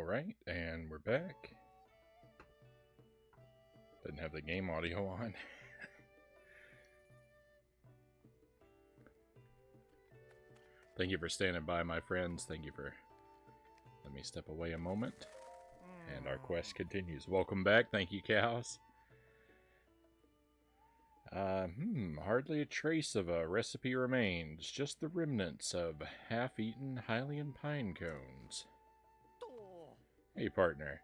Alright, and we're back. Didn't have the game audio on. Thank you for standing by, my friends. Thank you for... Let me step away a moment. And our quest continues. Welcome back. Thank you, cows. Hardly a trace of a recipe remains. Just the remnants of half-eaten Hylian pine cones. Hey, partner.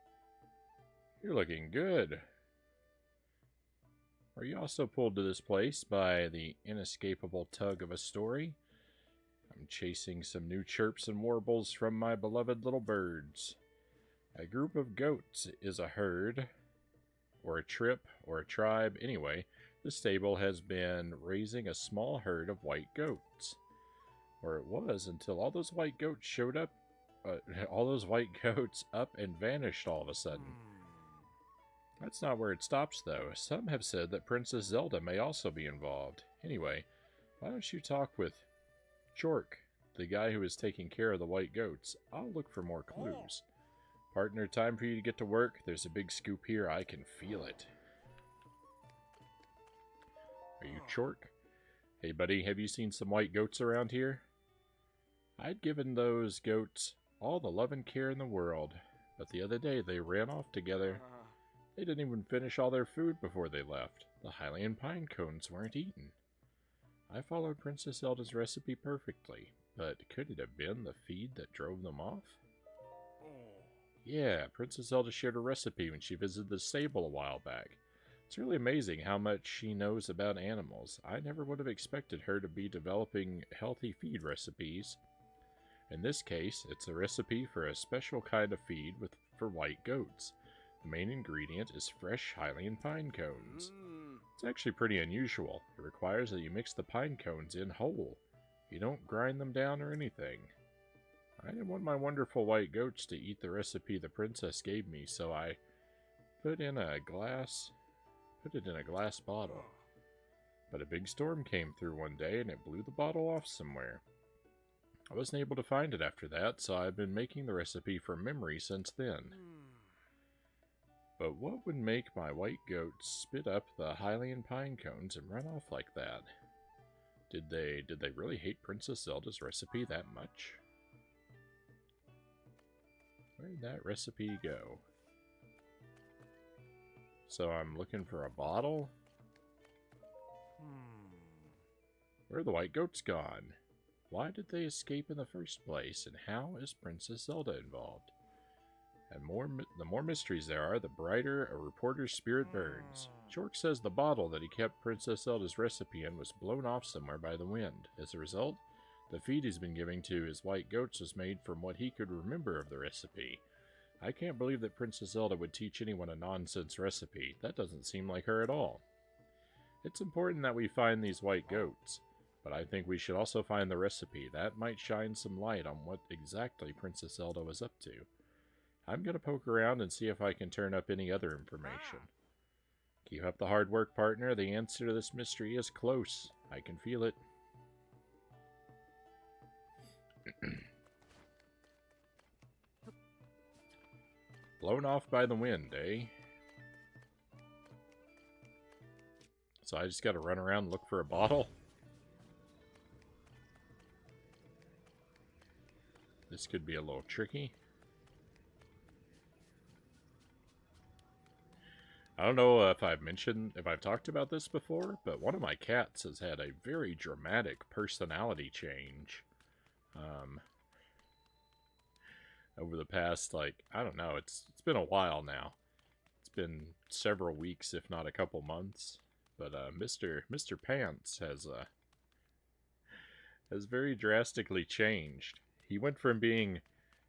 You're looking good. Are you also pulled to this place by the inescapable tug of a story? I'm chasing some new chirps and warbles from my beloved little birds. A group of goats is a herd, or a trip, or a tribe. Anyway, the stable has been raising a small herd of white goats. Or it was until all those white goats showed up. All those white goats up and vanished all of a sudden. That's not where it stops, though. Some have said that Princess Zelda may also be involved. Anyway, why don't you talk with Chork, the guy who is taking care of the white goats? I'll look for more clues. Partner, time for you to get to work. There's a big scoop here. I can feel it. Are you Chork? Hey, buddy, have you seen some white goats around here? I'd given those goats all the love and care in the world, but the other day they ran off together. They didn't even finish all their food before they left. The Hylian pine cones weren't eaten. I followed Princess Zelda's recipe perfectly, but could it have been the feed that drove them off? Yeah, Princess Zelda shared a recipe when she visited the stable a while back. It's really amazing how much she knows about animals. I never would have expected her to be developing healthy feed recipes. In this case, it's a recipe for a special kind of feed for white goats. The main ingredient is fresh Hylian pine cones. It's actually pretty unusual. It requires that you mix the pine cones in whole. You don't grind them down or anything. I didn't want my wonderful white goats to eat the recipe the princess gave me, so I put it in a glass bottle. But a big storm came through one day and it blew the bottle off somewhere. I wasn't able to find it after that, so I've been making the recipe from memory since then. But what would make my white goats spit up the Hylian pine cones and run off like that? Did they really hate Princess Zelda's recipe that much? Where did that recipe go? So I'm looking for a bottle? Where are the white goats gone? Why did they escape in the first place, and how is Princess Zelda involved? And the more mysteries there are, the brighter a reporter's spirit burns. Chork says the bottle that he kept Princess Zelda's recipe in was blown off somewhere by the wind. As a result, the feed he's been giving to his white goats was made from what he could remember of the recipe. I can't believe that Princess Zelda would teach anyone a nonsense recipe. That doesn't seem like her at all. It's important that we find these white goats, but I think we should also find the recipe. That might shine some light on what exactly Princess Zelda was up to. I'm going to poke around and see if I can turn up any other information. Keep up the hard work, partner. The answer to this mystery is close. I can feel it. Blown off by the wind, eh? So I just got to run around and look for a bottle? This could be a little tricky. I don't know if I've talked about this before, but one of my cats has had a very dramatic personality change. Over the past, I don't know, it's been a while now. It's been several weeks, if not a couple months. But Mr. Pants has very drastically changed. He went from being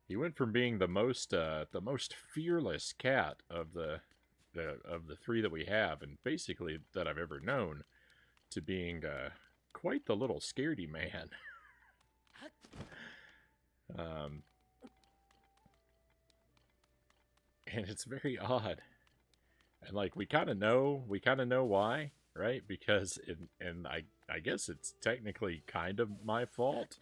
the most fearless cat of the three that we have, and basically that I've ever known, to being quite the little scaredy man. And it's very odd. And we kind of know why, right? Because I guess it's technically kind of my fault.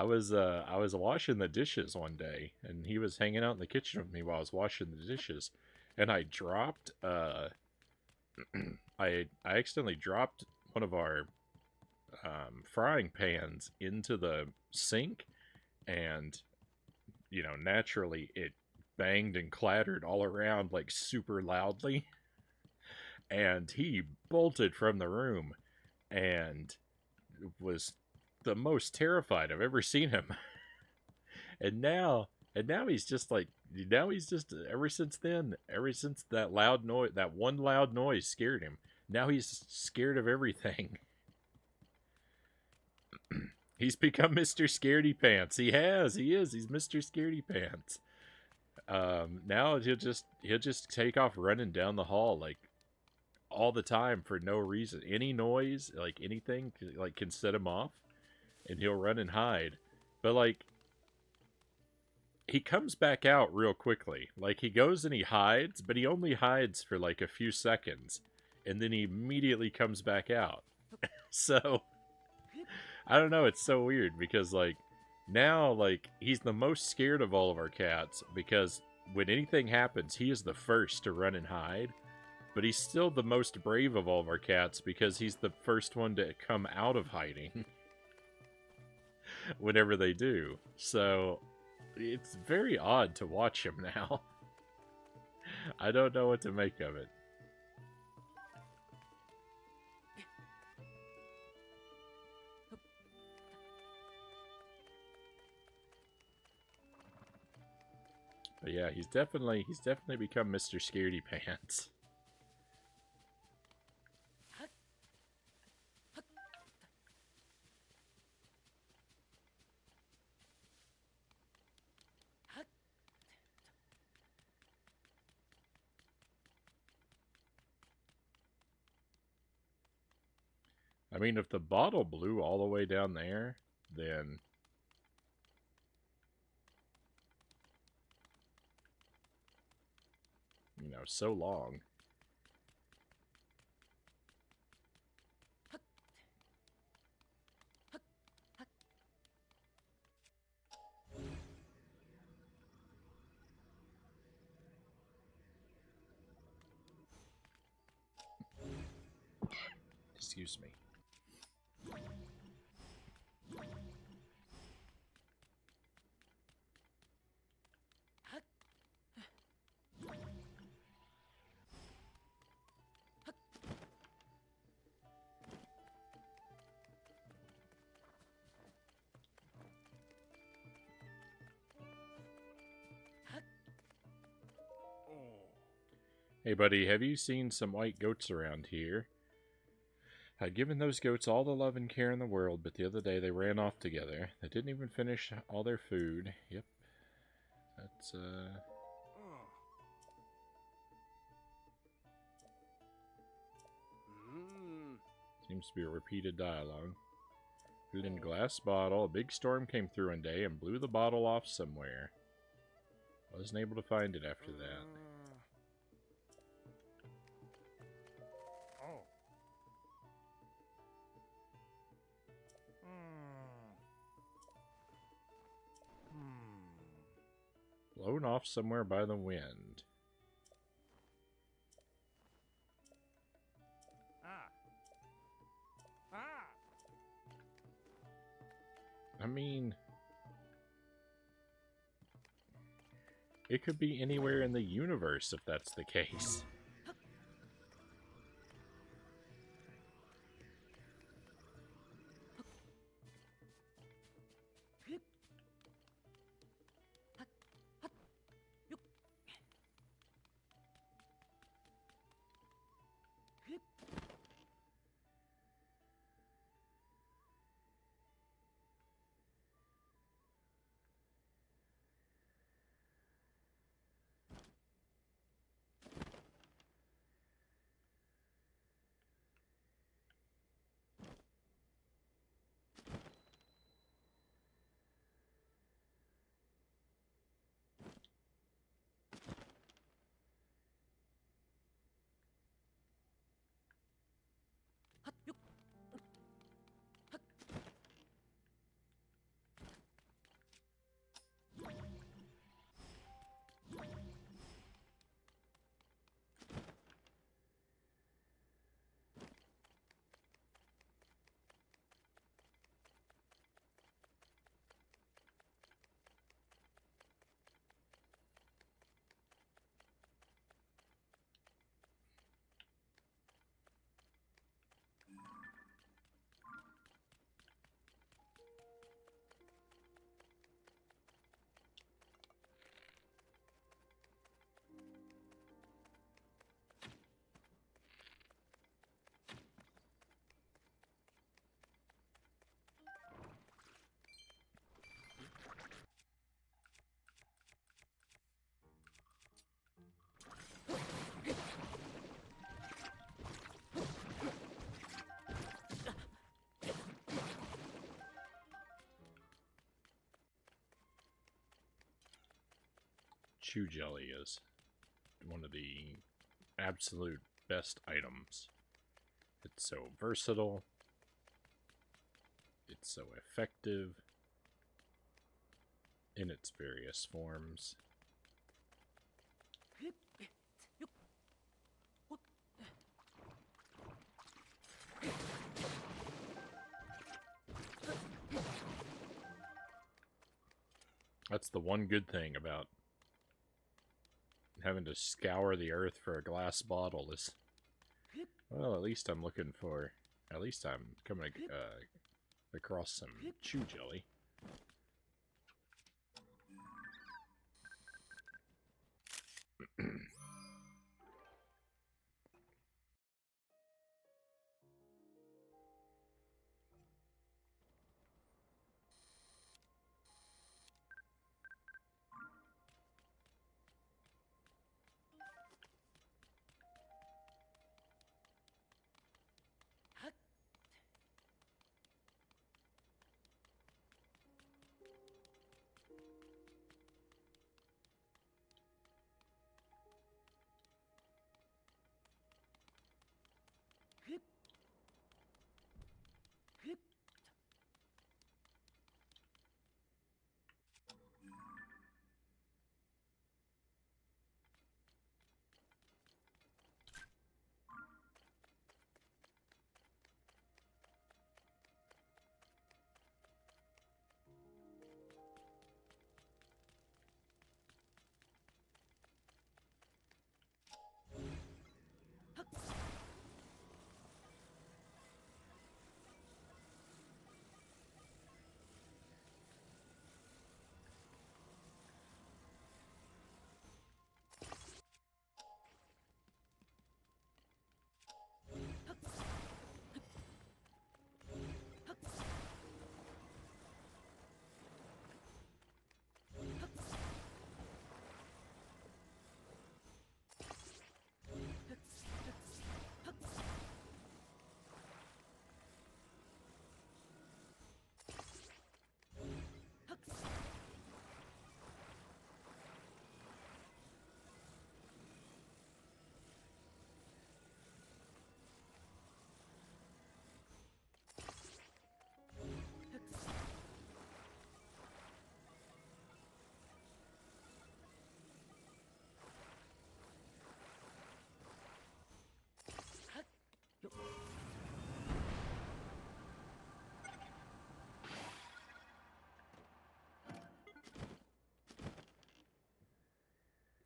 I was washing the dishes one day, and he was hanging out in the kitchen with me while I was washing the dishes, and I dropped I accidentally dropped one of our frying pans into the sink, and naturally it banged and clattered all around like super loudly, and he bolted from the room and was the most terrified I've ever seen him. and now and now he's just like now he's just ever since then, ever since that loud noise, that one loud noise scared him. Now he's scared of everything. He's become Mr. Scaredy Pants. He is. He's Mr. Scaredy Pants. Now he'll just take off running down the hall like all the time for no reason. Any noise, like anything, like can set him off, and he'll run and hide. But like he comes back out real quickly. Like he goes and he hides, but he only hides for like a few seconds, and then he immediately comes back out. So I don't know, it's so weird because like now like he's the most scared of all of our cats because when anything happens, he is the first to run and hide. But he's still the most brave of all of our cats because he's the first one to come out of hiding whenever they do. So it's very odd to watch him now. I don't know what to make of it. But yeah, he's definitely become Mr. Scaredy Pants. I mean, if the bottle blew all the way down there, then so long. Excuse me. Hey buddy, have you seen some white goats around here? I'd given those goats all the love and care in the world, but the other day they ran off together. They didn't even finish all their food. Yep. That's, seems to be a repeated dialogue. Food in a glass bottle. A big storm came through one day and blew the bottle off somewhere. Wasn't able to find it after that. Blown off somewhere by the wind. I mean, it could be anywhere in the universe if that's the case. chew jelly is one of the absolute best items. It's so versatile. It's so effective in its various forms. That's the one good thing about having to scour the earth for a glass bottle is, well, at least I'm coming across some chew jelly.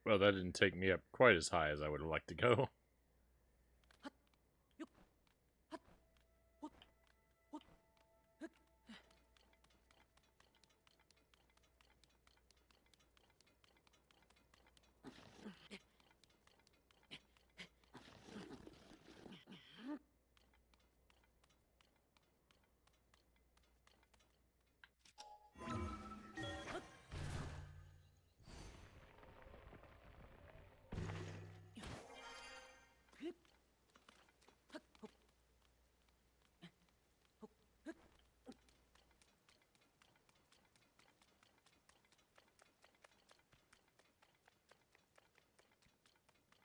Well, that didn't take me up quite as high as I would have liked to go.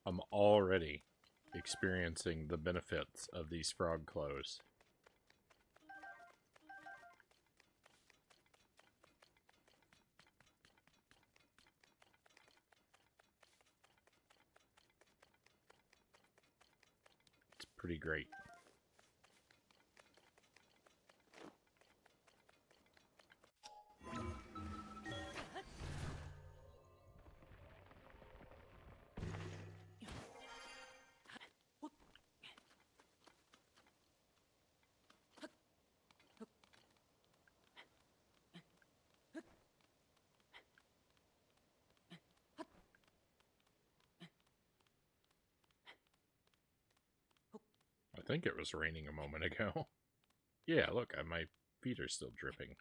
I'm already experiencing the benefits of these frog clothes. It's pretty great. I think it was raining a moment ago. Yeah, look, my feet are still dripping.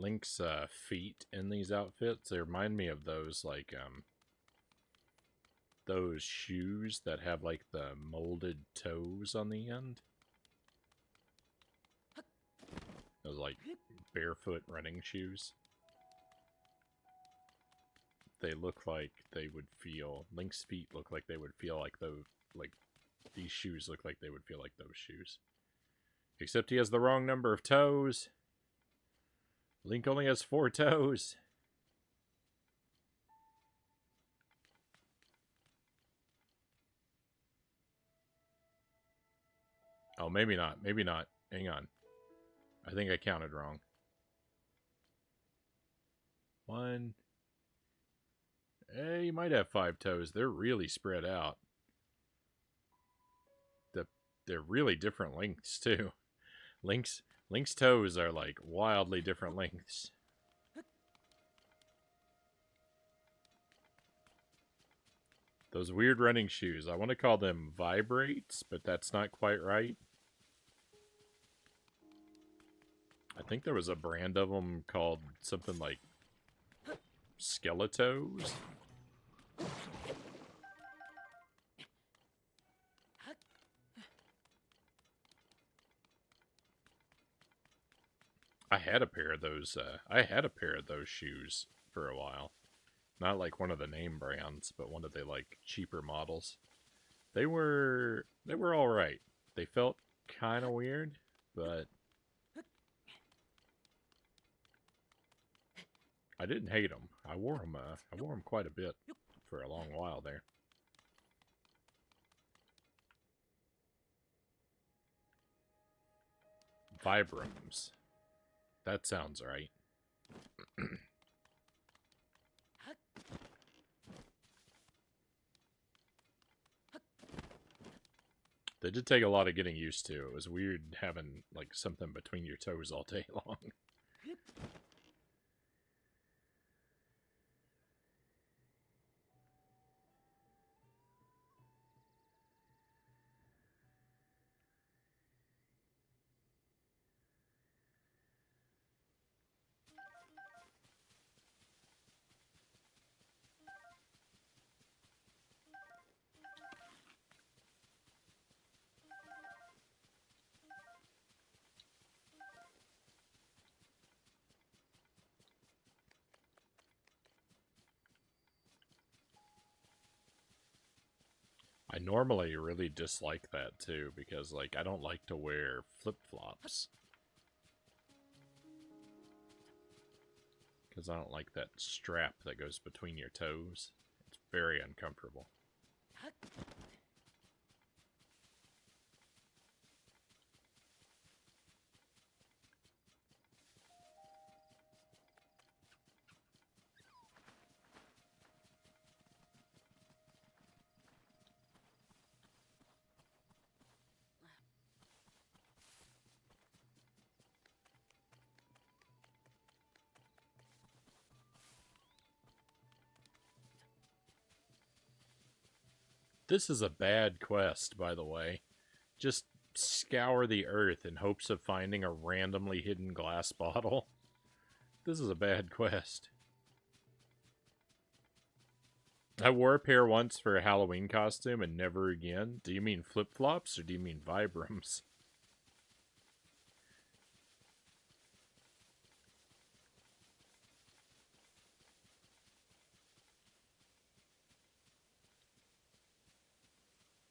Link's feet in these outfits. They remind me of those, like, those shoes that have, like, the molded toes on the end. Those, like, barefoot running shoes. They look like they would feel... Link's feet look like they would feel like those... Like, these shoes look like they would feel like those shoes. Except he has the wrong number of toes. Link only has 4 toes. Oh, maybe not. Maybe not. Hang on. I think I counted wrong. 1. He might have 5 toes. They're really spread out. They're really different lengths, too. Link's toes are, like, wildly different lengths. Those weird running shoes. I want to call them vibrates, but that's not quite right. I think there was a brand of them called something like Skeletos. I had a pair of those. I had a pair of those shoes for a while. Not like one of the name brands, but one of the like cheaper models. They were all right. They felt kind of weird, but I didn't hate them. I wore them. I wore them quite a bit for a long while there. Vibrams. That sounds right. They did take a lot of getting used to. It was weird having like something between your toes all day long. I normally really dislike that too, because like I don't like to wear flip-flops. Because I don't like that strap that goes between your toes. It's very uncomfortable. This is a bad quest, by the way. Just scour the earth in hopes of finding a randomly hidden glass bottle. This is a bad quest. I wore a pair once for a Halloween costume and never again. Do you mean flip-flops or do you mean Vibrams?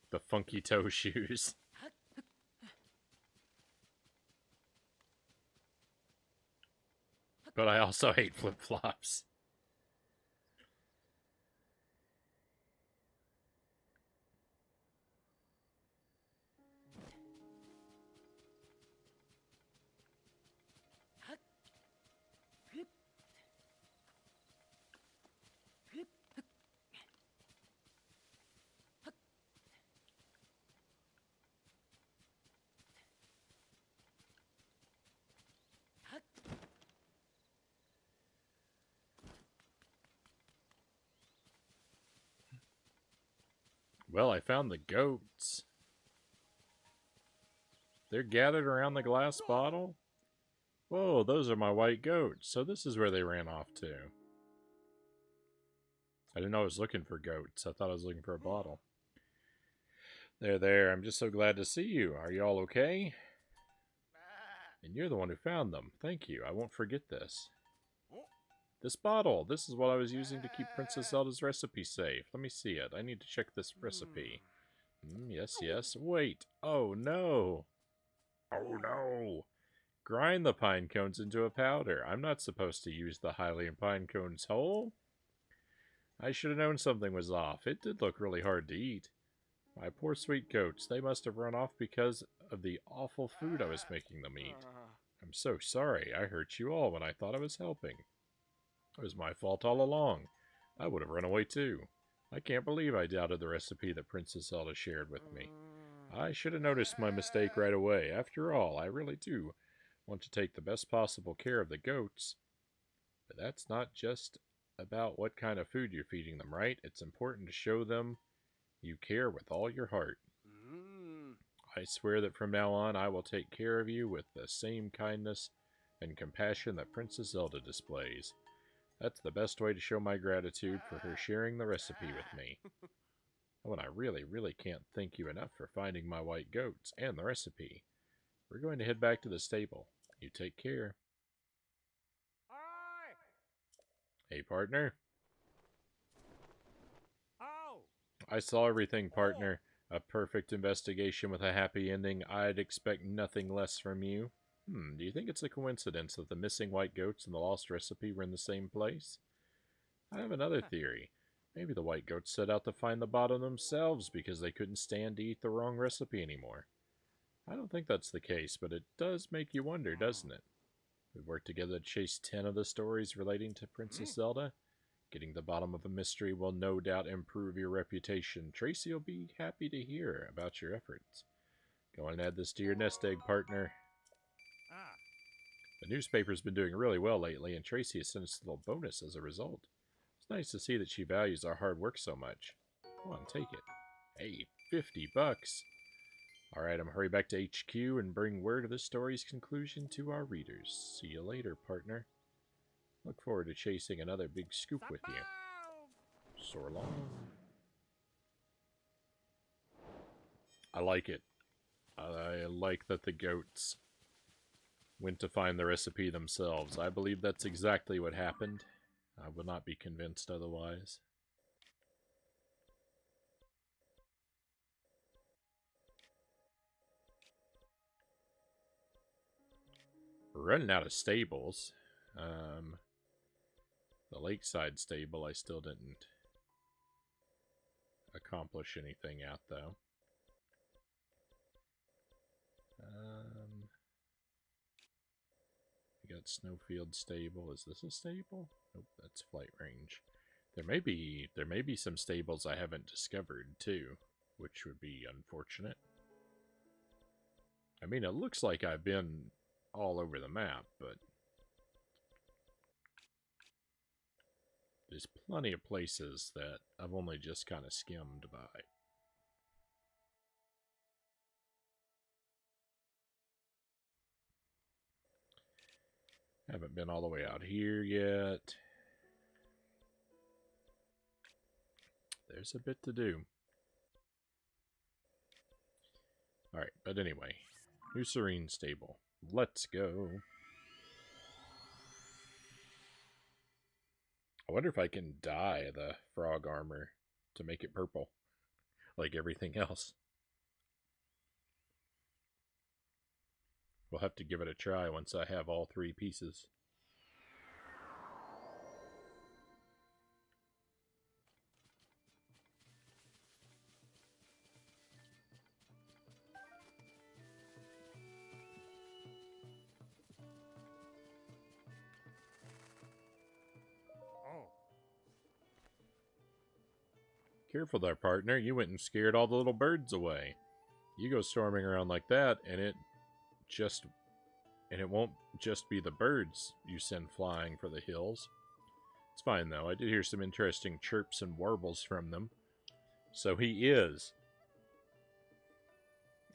The funky toe shoes. But I also hate flip-flops. Well, I found the goats. They're gathered around the glass bottle? Whoa, those are my white goats. So this is where they ran off to. I didn't know I was looking for goats. I thought I was looking for a bottle. There. I'm just so glad to see you. Are you all okay? And you're the one who found them. Thank you. I won't forget this. This bottle. This is what I was using to keep Princess Zelda's recipe safe. Let me see it. I need to check this recipe. Yes. Wait. Oh, no. Oh, no. Grind the pine cones into a powder. I'm not supposed to use the Hylian pine cones whole. I should have known something was off. It did look really hard to eat. My poor sweet goats. They must have run off because of the awful food I was making them eat. I'm so sorry. I hurt you all when I thought I was helping. It was my fault all along. I would have run away too. I can't believe I doubted the recipe that Princess Zelda shared with me. I should have noticed my mistake right away. After all, I really do want to take the best possible care of the goats. But that's not just about what kind of food you're feeding them, right? It's important to show them you care with all your heart. I swear that from now on I will take care of you with the same kindness and compassion that Princess Zelda displays. That's the best way to show my gratitude for her sharing the recipe with me. Oh, and I really can't thank you enough for finding my white goats and the recipe. We're going to head back to the stable. You take care. Hey, partner. I saw everything, partner. A perfect investigation with a happy ending. I'd expect nothing less from you. Do you think it's a coincidence that the missing white goats and the lost recipe were in the same place? I have another theory. Maybe the white goats set out to find the bottom themselves because they couldn't stand to eat the wrong recipe anymore. I don't think that's the case, but it does make you wonder, doesn't it? We've worked together to chase 10 of the stories relating to Princess Zelda. Getting the bottom of a mystery will no doubt improve your reputation. Tracy will be happy to hear about your efforts. Go and add this to your nest egg, partner. The newspaper's been doing really well lately, and Tracy has sent us a little bonus as a result. It's nice to see that she values our hard work so much. Come on, take it. Hey, $50. Alright, I'm gonna hurry back to HQ and bring word of this story's conclusion to our readers. See you later, partner. Look forward to chasing another big scoop with you. So long. I like it. I like that the goats went to find the recipe themselves. I believe that's exactly what happened. I will not be convinced otherwise. We're running out of stables. The lakeside stable I still didn't accomplish anything at, though. We got Snowfield stable. Is this a stable? Nope, that's flight range. There may be some stables I haven't discovered too, which would be unfortunate. I mean, it looks like I've been all over the map, but there's plenty of places that I've only just kind of skimmed by. Haven't been all the way out here yet. There's a bit to do. Alright, but anyway. New Serene Stable. Let's go. I wonder if I can dye the frog armor to make it purple. Like everything else. We'll have to give it a try once I have all 3 pieces. Careful there, partner. You went and scared all the little birds away. You go storming around like that, and it won't just be the birds you send flying for the hills. It's fine, though. I did hear some interesting chirps and warbles from them. So he is.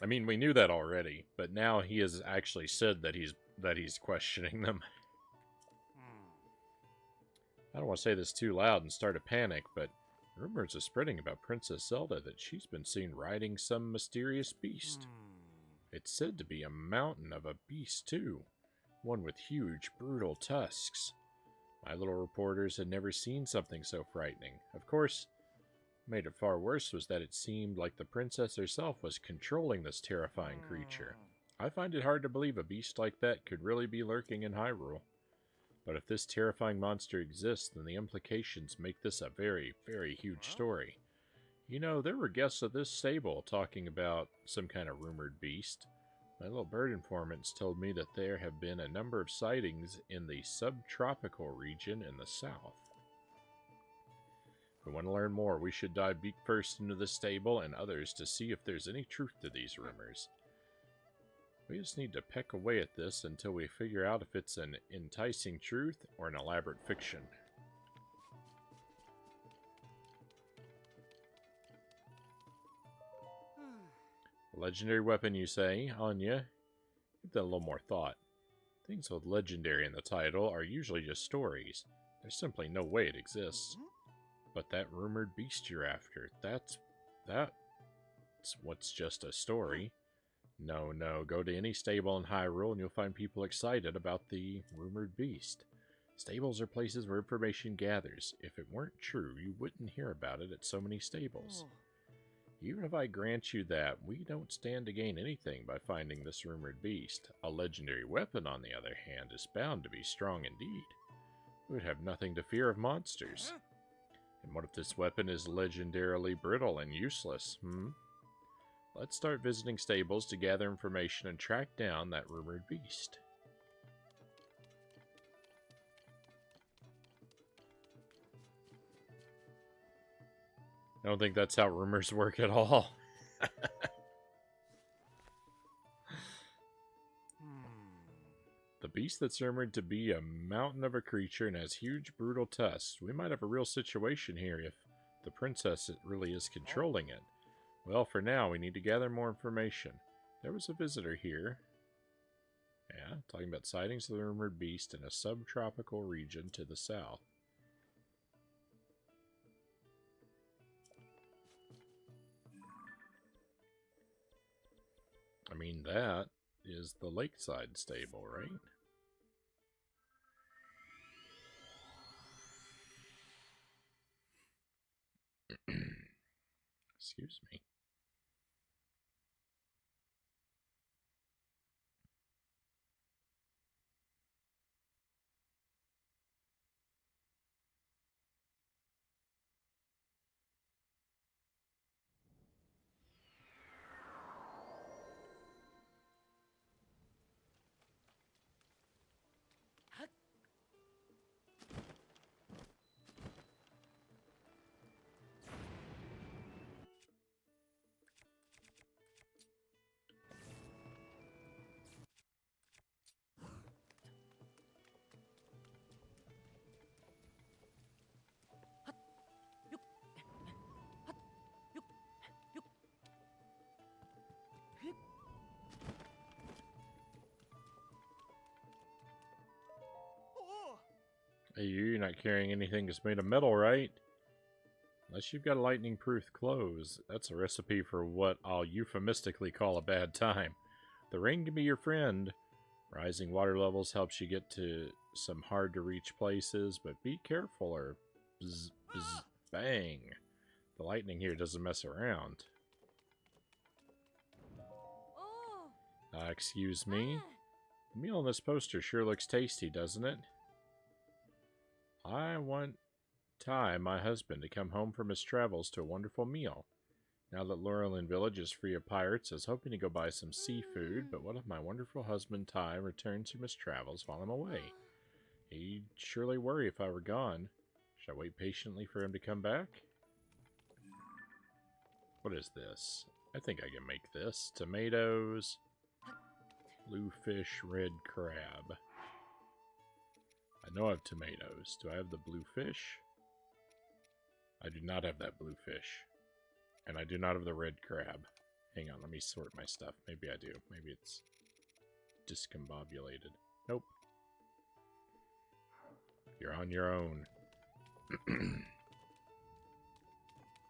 I mean, we knew that already, but now he has actually said that he's that he's questioning them. I don't want to say this too loud and start a panic, but rumors are spreading about Princess Zelda that she's been seen riding some mysterious beast. It's said to be a mountain of a beast, too. One with huge, brutal tusks. My little reporters had never seen something so frightening. Of course, what made it far worse was that it seemed like the princess herself was controlling this terrifying creature. I find it hard to believe a beast like that could really be lurking in Hyrule. But if this terrifying monster exists, then the implications make this a very, very huge story. You know, there were guests at this stable talking about some kind of rumored beast. My little bird informants told me that there have been a number of sightings in the subtropical region in the south. If we want to learn more, we should dive deep first into the stable and others to see if there's any truth to these rumors. We just need to peck away at this until we figure out if it's an enticing truth or an elaborate fiction. A legendary weapon, you say? Anya, give that a little more thought. Things with legendary in the title are usually just stories. There's simply no way it exists. But that rumored beast you're after, that's what's just a story. No, go to any stable in Hyrule and you'll find people excited about the rumored beast. Stables are places where information gathers. If it weren't true, you wouldn't hear about it at so many stables. Even if I grant you that, we don't stand to gain anything by finding this rumored beast. A legendary weapon, on the other hand, is bound to be strong indeed. We would have nothing to fear of monsters. And what if this weapon is legendarily brittle and useless, Let's start visiting stables to gather information and track down that rumored beast. I don't think that's how rumors work at all. The beast that's rumored to be a mountain of a creature and has huge, brutal tusks. We might have a real situation here if the princess really is controlling it. Well, for now, we need to gather more information. There was a visitor here. Yeah, talking about sightings of the rumored beast in a subtropical region to the south. I mean, that is the lakeside stable, right? Excuse me. Hey, you're not carrying anything that's made of metal, right? Unless you've got lightning-proof clothes. That's a recipe for what I'll euphemistically call a bad time. The rain can be your friend. Rising water levels helps you get to some hard-to-reach places, but be careful or bzz, bzz, bang. The lightning here doesn't mess around. Excuse me? The meal on this poster sure looks tasty, doesn't it? I want Ty, my husband, to come home from his travels to a wonderful meal. Now that Laurelin Village is free of pirates, I was hoping to go buy some seafood, but what if my wonderful husband Ty returns from his travels while I'm away? He'd surely worry if I were gone. Should I wait patiently for him to come back? What is this? I think I can make this. Tomatoes, blue fish, red crab. I know I have tomatoes. Do I have the blue fish? I do not have that blue fish. And I do not have the red crab. Hang on, let me sort my stuff. Maybe I do. Maybe it's discombobulated. Nope. You're on your own.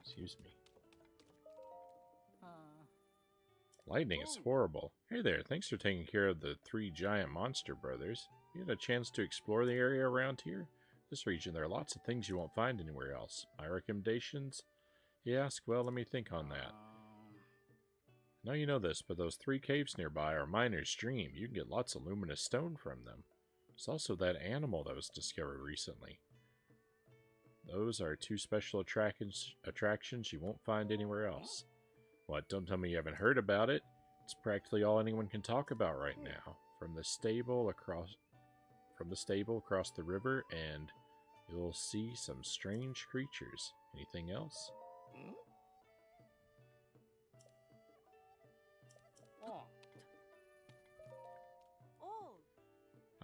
Excuse me. Lightning is horrible. Hey there, thanks for taking care of the 3 giant monster brothers. You had a chance to explore the area around here? This region, there are lots of things you won't find anywhere else. My recommendations? You ask? Well, let me think on that. I know you know this, but those 3 caves nearby are miner's dream. You can get lots of luminous stone from them. There's also that animal that was discovered recently. Those are 2 special attractions you won't find anywhere else. What, don't tell me you haven't heard about it? It's practically all anyone can talk about right now. From the stable across the river, and you'll see some strange creatures. Anything else?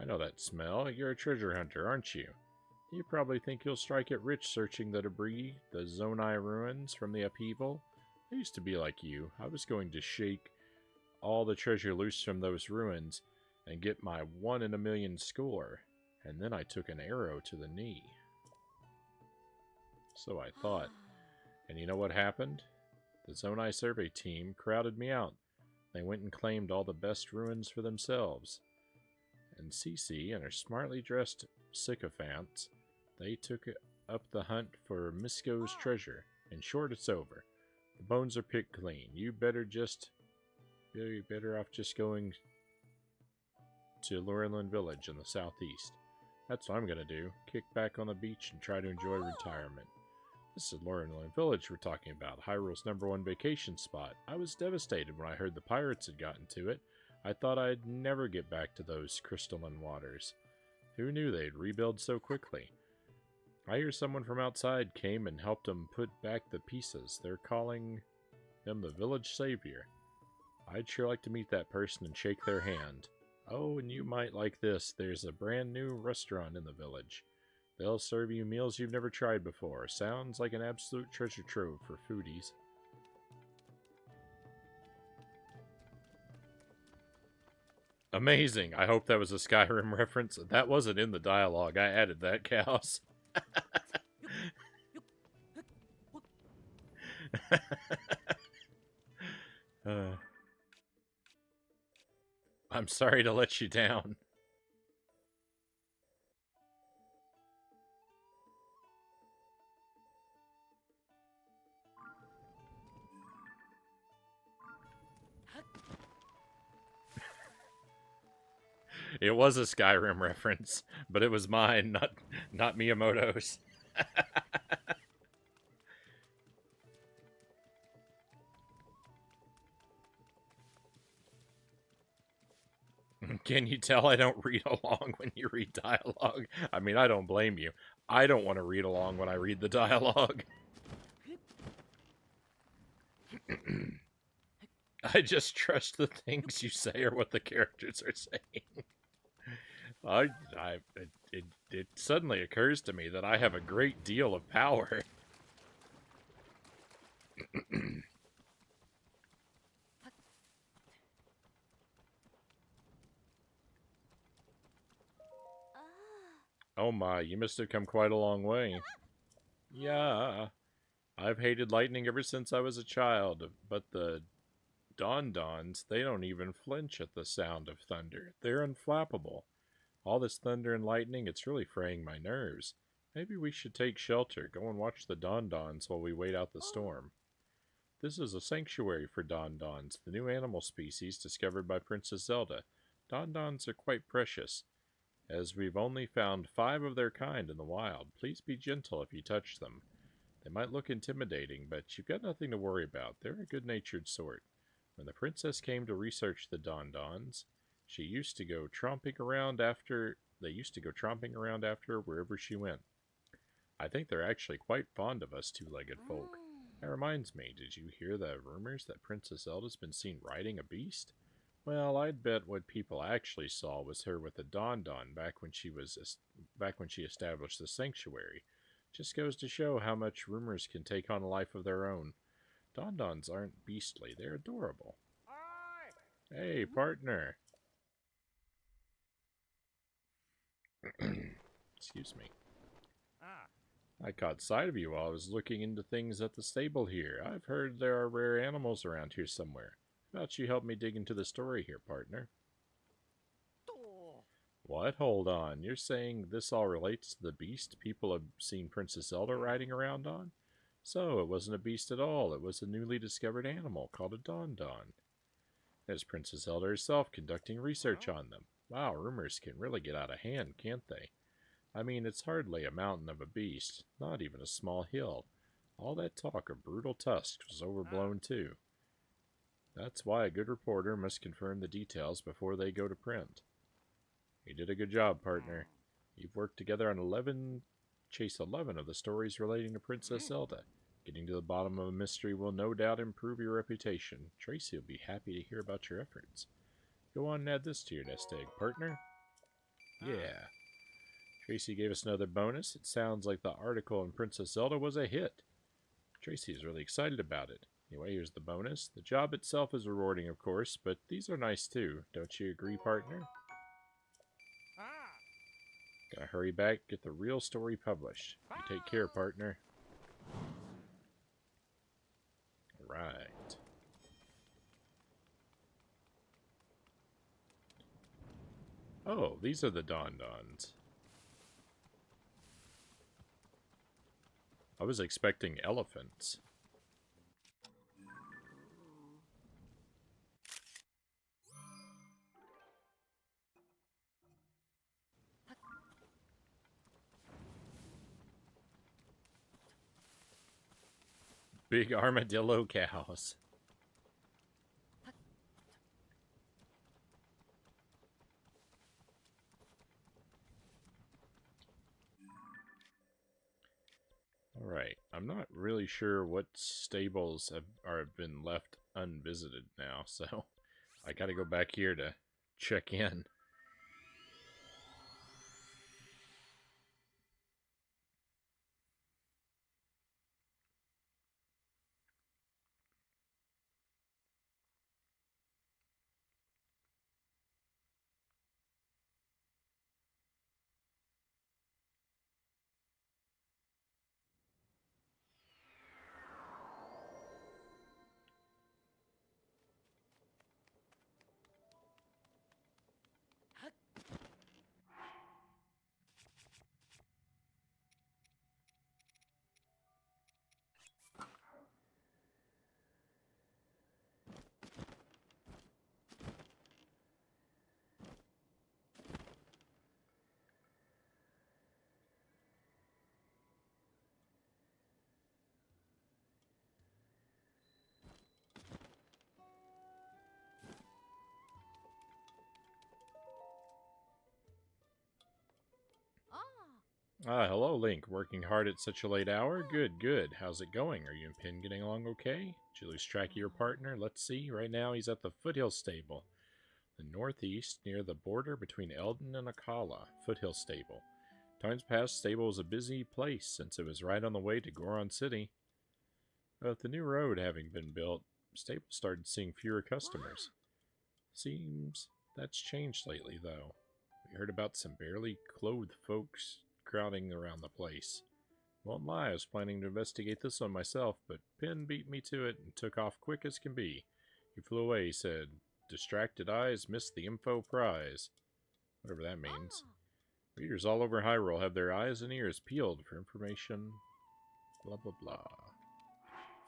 I know that smell. You're a treasure hunter, aren't you? You probably think you'll strike it rich searching the debris, the Zonai ruins from the upheaval. I used to be like you. I was going to shake all the treasure loose from those ruins and get my 1 in a million score. And then I took an arrow to the knee. So I thought. And you know what happened? The Zonai survey team crowded me out. They went and claimed all the best ruins for themselves. And Cece and her smartly dressed sycophants, they took up the hunt for Misko's treasure. In short, it's over. The bones are picked clean. You're better off just going to Laureland Village in the southeast. That's what I'm gonna do. Kick back on the beach and try to enjoy retirement. This is Laureland Village we're talking about, Hyrule's #1 vacation spot. I was devastated when I heard the pirates had gotten to it. I thought I'd never get back to those crystalline waters. Who knew they'd rebuild so quickly? I hear someone from outside came and helped them put back the pieces. They're calling them the village savior. I'd sure like to meet that person and shake their hand. Oh, and you might like this. There's a brand new restaurant in the village. They'll serve you meals you've never tried before. Sounds like an absolute treasure trove for foodies. Amazing. I hope that was a Skyrim reference. That wasn't in the dialogue. I added that, cows. I'm sorry to let you down. It was a Skyrim reference, but it was mine, not Miyamoto's. Can you tell I don't read along when you read dialogue? I mean, I don't blame you. I don't want to read along when I read the dialogue. I just trust the things you say are what the characters are saying. It suddenly occurs to me that I have a great deal of power. Oh my, you must have come quite a long way. Yeah, I've hated lightning ever since I was a child, but the Dons, they don't even flinch at the sound of thunder. They're unflappable. All this thunder and lightning, it's really fraying my nerves. Maybe we should take shelter, go and watch the Dons while we wait out the storm. This is a sanctuary for Dons, the new animal species discovered by Princess Zelda. Dons are quite precious, as we've only found 5 of their kind in the wild. Please be gentle if you touch them. They might look intimidating, but you've got nothing to worry about. They're a good-natured sort. When the princess came to research the Dons, they used to go tromping around after her wherever she went. I think they're actually quite fond of us 2-legged folk. That reminds me, did you hear the rumors that Princess Zelda's been seen riding a beast? Well, I'd bet what people actually saw was her with a Don back when she established the sanctuary. Just goes to show how much rumors can take on a life of their own. Dons aren't beastly, they're adorable. Hey, partner. Excuse me. I caught sight of you while I was looking into things at the stable here. I've heard there are rare animals around here somewhere. How about you help me dig into the story here, partner? What? Hold on. You're saying this all relates to the beast people have seen Princess Zelda riding around on? So, it wasn't a beast at all. It was a newly discovered animal called a Don Don. There's Princess Zelda herself conducting research on them. Wow, rumors can really get out of hand, can't they? I mean, it's hardly a mountain of a beast, not even a small hill. All that talk of brutal tusks was overblown, too. That's why a good reporter must confirm the details before they go to print. You did a good job, partner. You've worked together on 11 of the stories relating to Princess Zelda. Getting to the bottom of a mystery will no doubt improve your reputation. Tracy will be happy to hear about your efforts. Go on and add this to your nest egg, partner. Yeah. Tracy gave us another bonus. It sounds like the article in Princess Zelda was a hit. Tracy is really excited about it. Anyway, here's the bonus. The job itself is rewarding, of course, but these are nice too. Don't you agree, partner? Gotta hurry back, get the real story published. You take care, partner. Right. Oh, these are the Don Dons. I was expecting elephants. Big armadillo cows. Alright, I'm not really sure what stables have been left unvisited now, so I gotta go back here to check in. Hello, Link. Working hard at such a late hour? Good, good. How's it going? Are you and Pin getting along okay? Did you lose track of your partner? Let's see. Right now, he's at the Foothill Stable, the northeast, near the border between Eldon and Akala. Foothill Stable. Times past, stable was a busy place since it was right on the way to Goron City. With the new road having been built, stable started seeing fewer customers. Seems that's changed lately, though. We heard about some barely clothed folks crowding around the place. Won't lie, I was planning to investigate this one myself, but Pin beat me to it and took off quick as can be. He flew away, he said, "Distracted eyes missed the info prize." Whatever that means. Readers all over Hyrule have their eyes and ears peeled for information. Blah, blah, blah.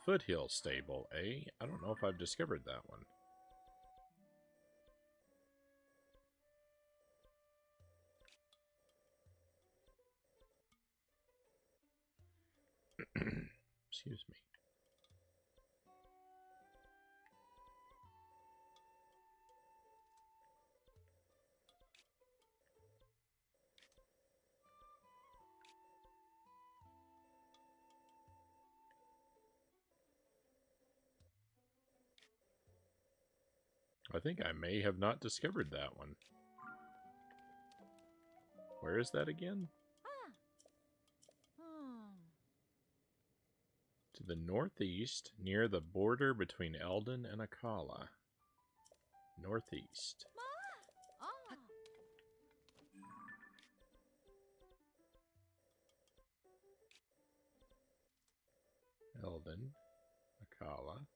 Foothill Stable, eh? I don't know if I've discovered that one. Excuse me. I think I may have not discovered that one. Where is that again? To the northeast, near the border between Eldon and Akala. Northeast. Elvin, Akala.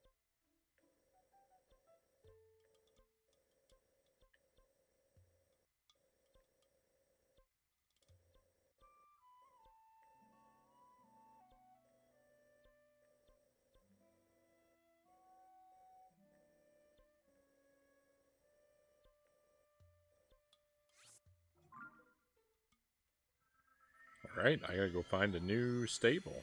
Alright, I gotta go find a new stable.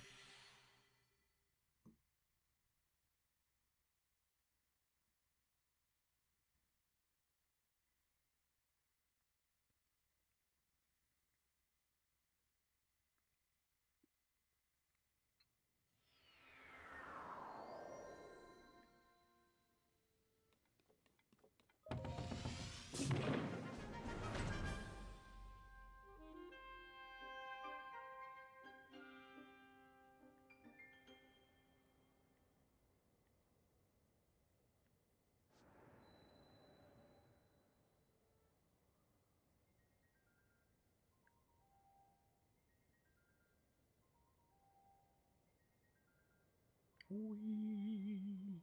Whee!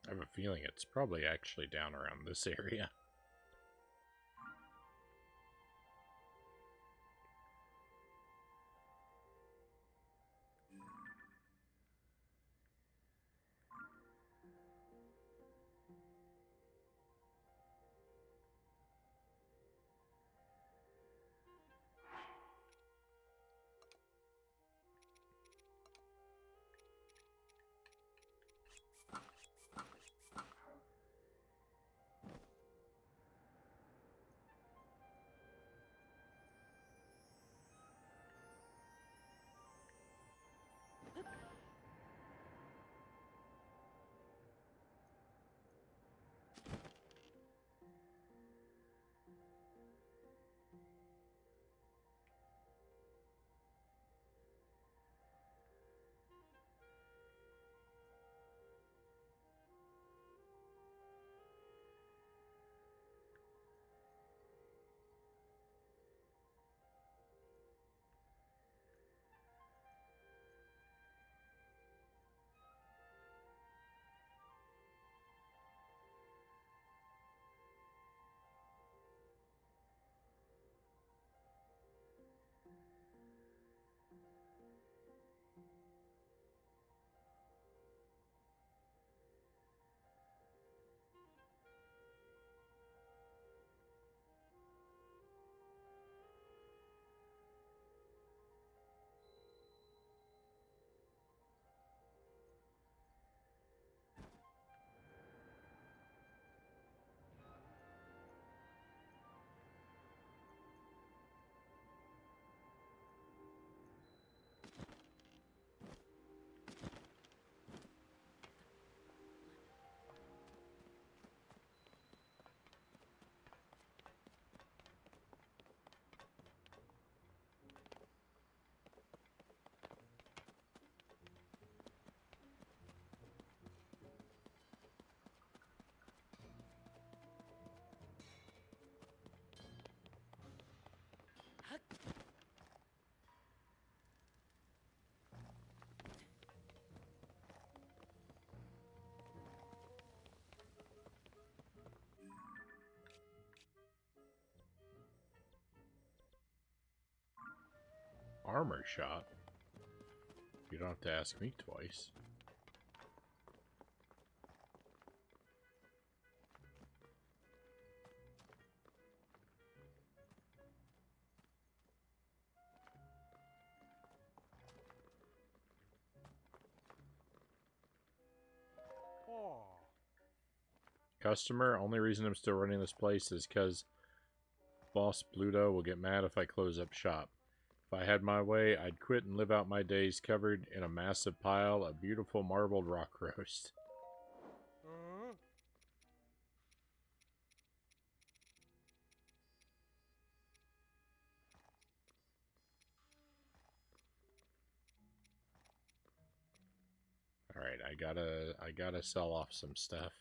I have a feeling it's probably actually down around this area. Armor shop? You don't have to ask me twice. Customer, only reason I'm still running this place is because Boss Bluto will get mad if I close up shop. If I had my way, I'd quit and live out my days covered in a massive pile of beautiful marbled rock roast. Alright, I gotta sell off some stuff.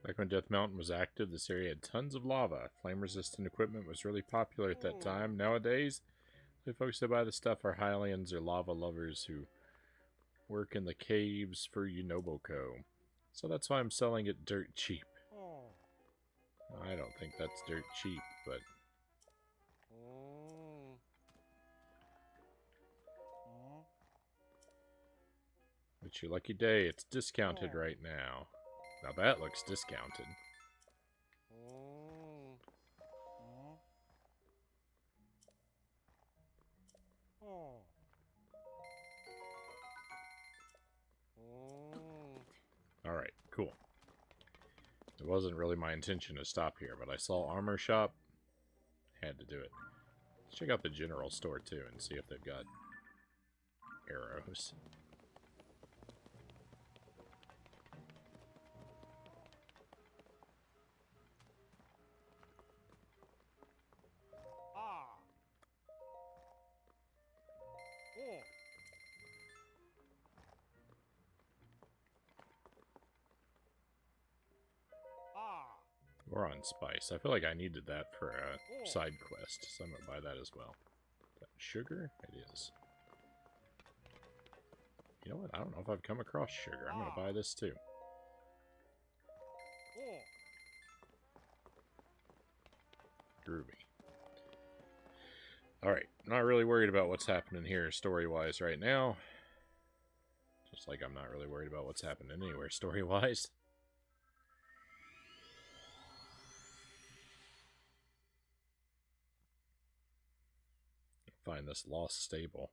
Back when Death Mountain was active, this area had tons of lava. Flame-resistant equipment was really popular at that time. Nowadays, the folks that buy the stuff are Hylians or lava lovers who work in the caves for Unoboko. So that's why I'm selling it dirt cheap. I don't think that's dirt cheap, but... It's your lucky day. It's discounted right now. Now that looks discounted. Alright, cool. It wasn't really my intention to stop here, but I saw Armor Shop. Had to do it. Let's check out the general store too and see if they've got arrows. Or on spice. I feel like I needed that for a side quest, so I'm gonna buy that as well. Is that sugar? It is. You know what? I don't know if I've come across sugar. I'm gonna buy this too. Groovy. Alright, not really worried about what's happening here story-wise right now. Just like I'm not really worried about what's happening anywhere story-wise. Find this lost stable.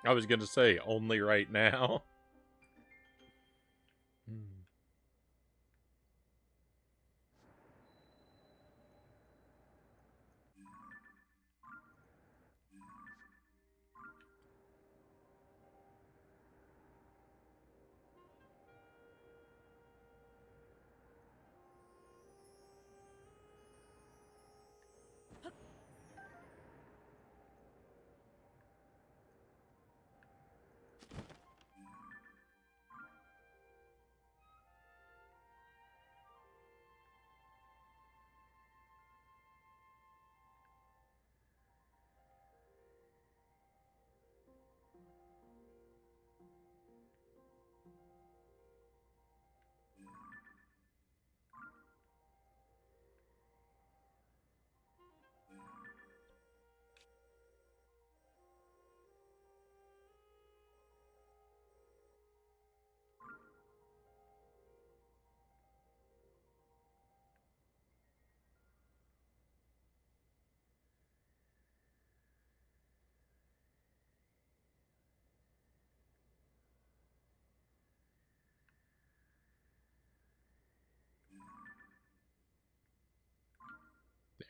I was gonna say, only right now.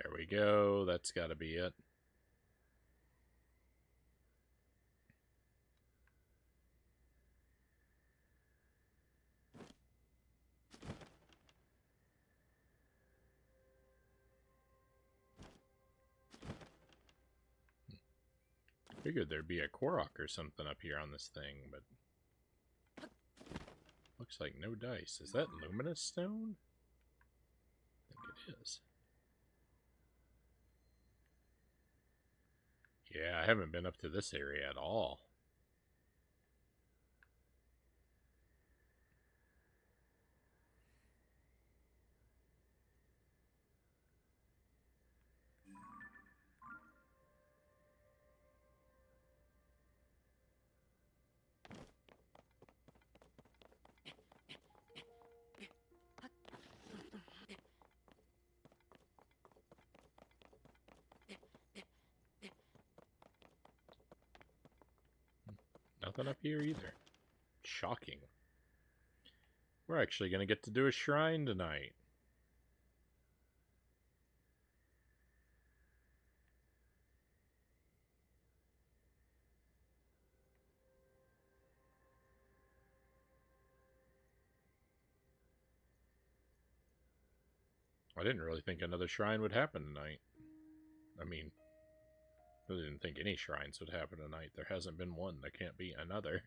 There we go. That's got to be it. Figured there'd be a Korok or something up here on this thing, but looks like no dice. Is that luminous stone? I think it is. Yeah, I haven't been up to this area at all. Nothing up here either. Shocking. We're actually going to get to do a shrine tonight. I didn't really think another shrine would happen tonight. I mean, I really didn't think any shrines would happen tonight. There hasn't been one. There can't be another.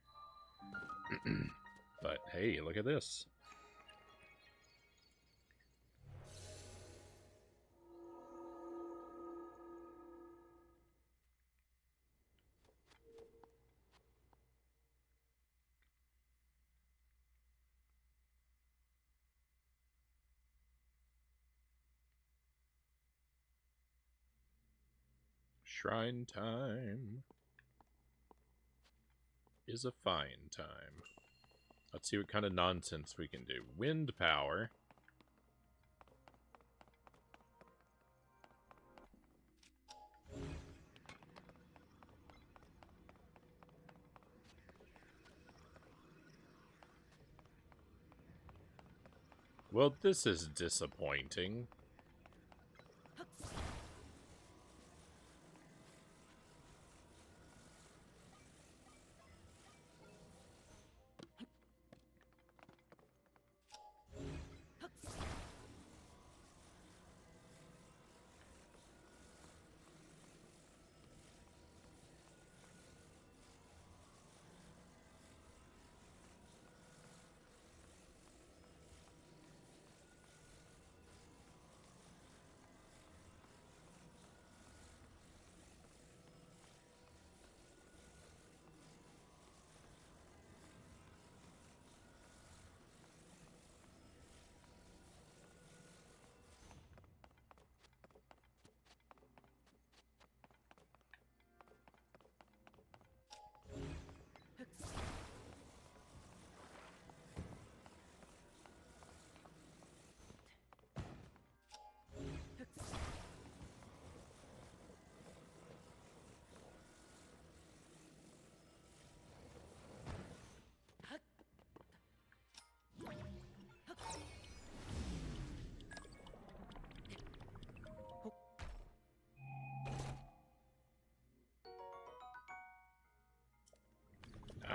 But hey, look at this. Shrine time is a fine time. Let's see what kind of nonsense we can do. Wind power. Well, this is disappointing.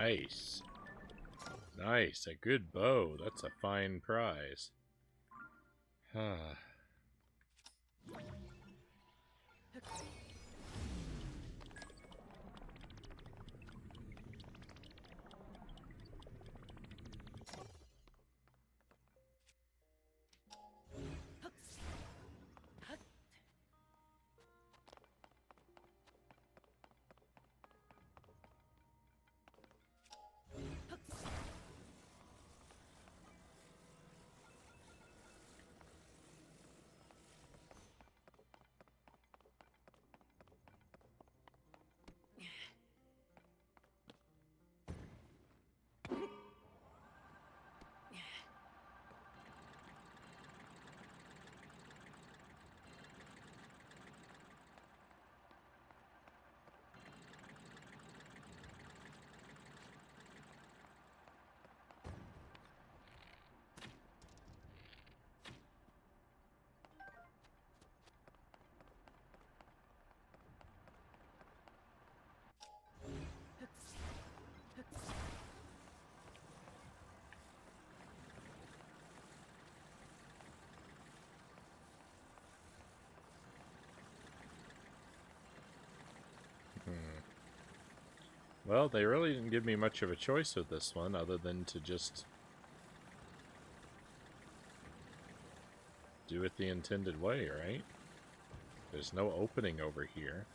Nice. Nice, a good bow. That's a fine prize. Ah. Well, they really didn't give me much of a choice with this one, other than to just do it the intended way, right? There's no opening over here.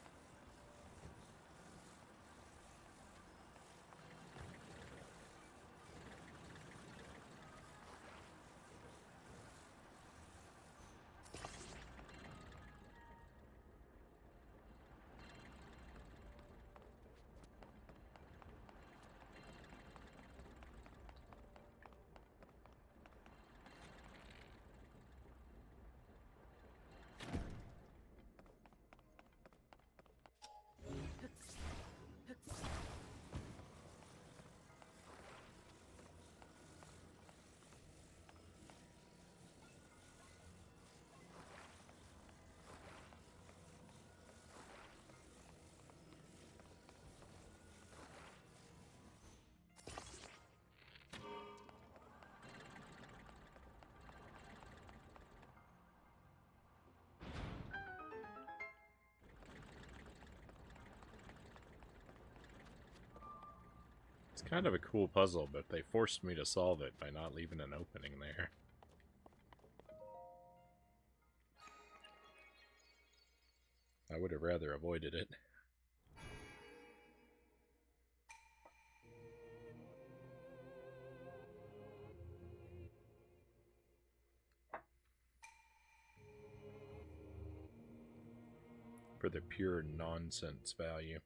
It's kind of a cool puzzle, but they forced me to solve it by not leaving an opening there. I would have rather avoided it. For the pure nonsense value.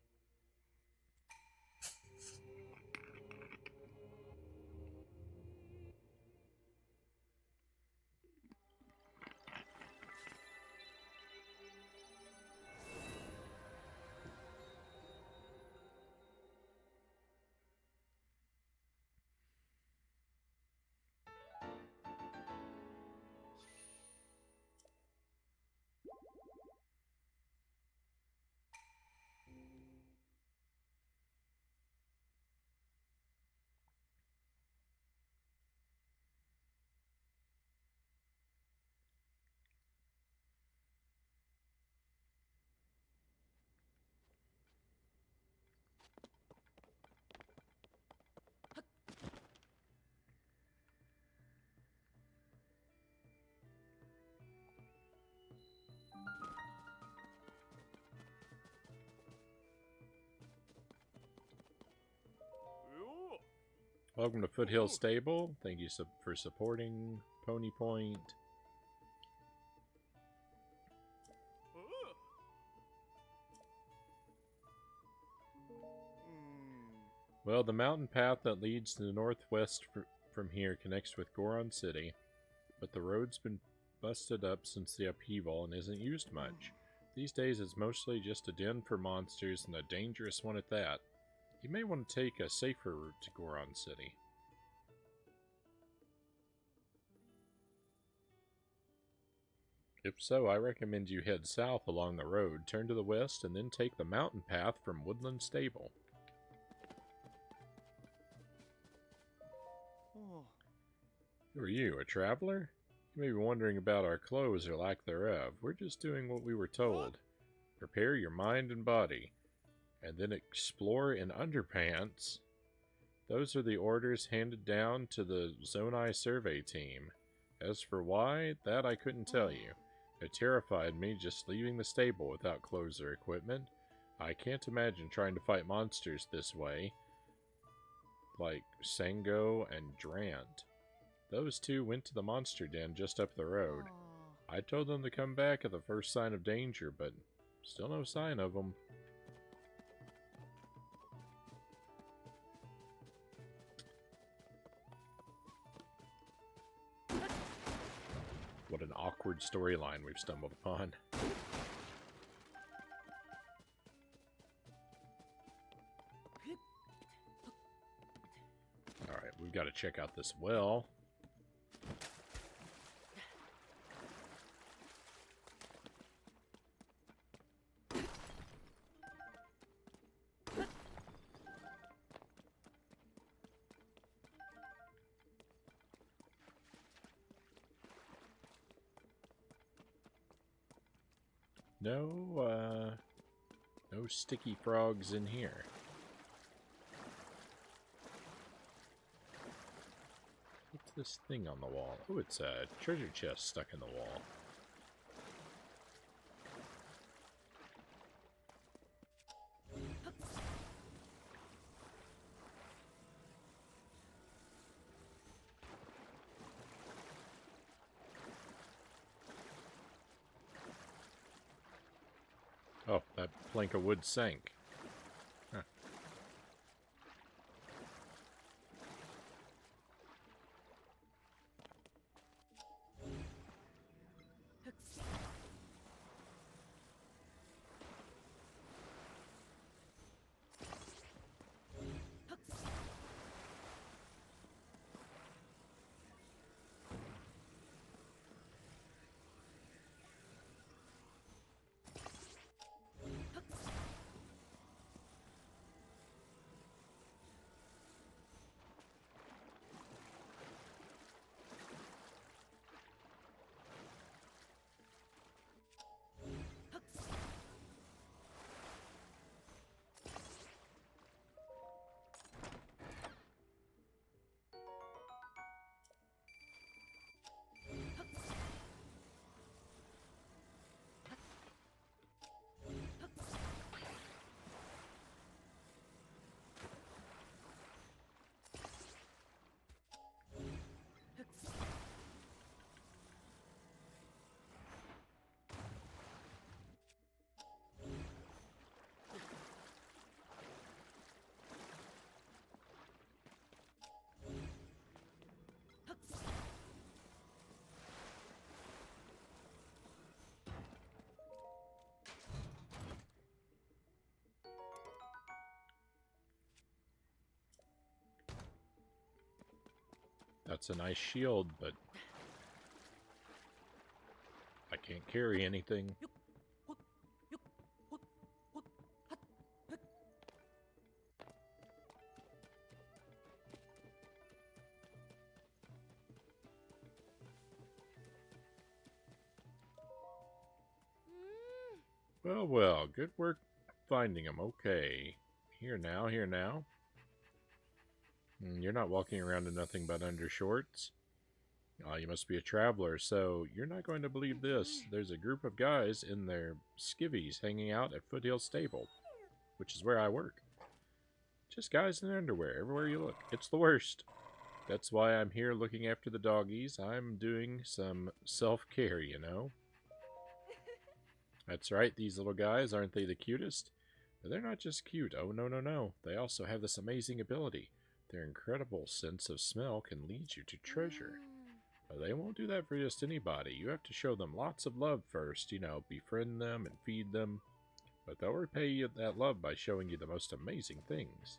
Welcome to Foothill Stable. Thank you for supporting Pony Point. Well, the mountain path that leads to the northwest from here connects with Goron City, but the road's been busted up since the upheaval and isn't used much. These days it's mostly just a den for monsters, and a dangerous one at that. You may want to take a safer route to Goron City. If so, I recommend you head south along the road, turn to the west, and then take the mountain path from Woodland Stable. Who are you, a traveler? You may be wondering about our clothes or lack thereof. We're just doing what we were told. Prepare your mind and body, and then explore in underpants. Those are the orders handed down to the Zonai survey team. As for why, that I couldn't tell you. It terrified me just leaving the stable without clothes or equipment. I can't imagine trying to fight monsters this way, like Sango and Drant. Those two went to the monster den just up the road. I told them to come back at the first sign of danger, but still no sign of them. What an awkward storyline we've stumbled upon. Alright, we've got to check out this well. No sticky frogs in here. What's this thing on the wall? Oh, it's a treasure chest stuck in the wall. Oh, that plank of wood sank. Huh. That's a nice shield, but I can't carry anything. Well, well, good work finding them. Okay. Here now, here now. You're not walking around in nothing but undershorts. You must be a traveler, so you're not going to believe this. There's a group of guys in their skivvies hanging out at Foothill Stable, which is where I work. Just guys in their underwear everywhere you look. It's the worst. That's why I'm here looking after the doggies. I'm doing some self-care, you know. That's right, these little guys, aren't they the cutest? But they're not just cute. Oh, no, no, no. They also have this amazing ability. Their incredible sense of smell can lead you to treasure. But they won't do that for just anybody. You have to show them lots of love first, you know, befriend them and feed them. But they'll repay you that love by showing you the most amazing things.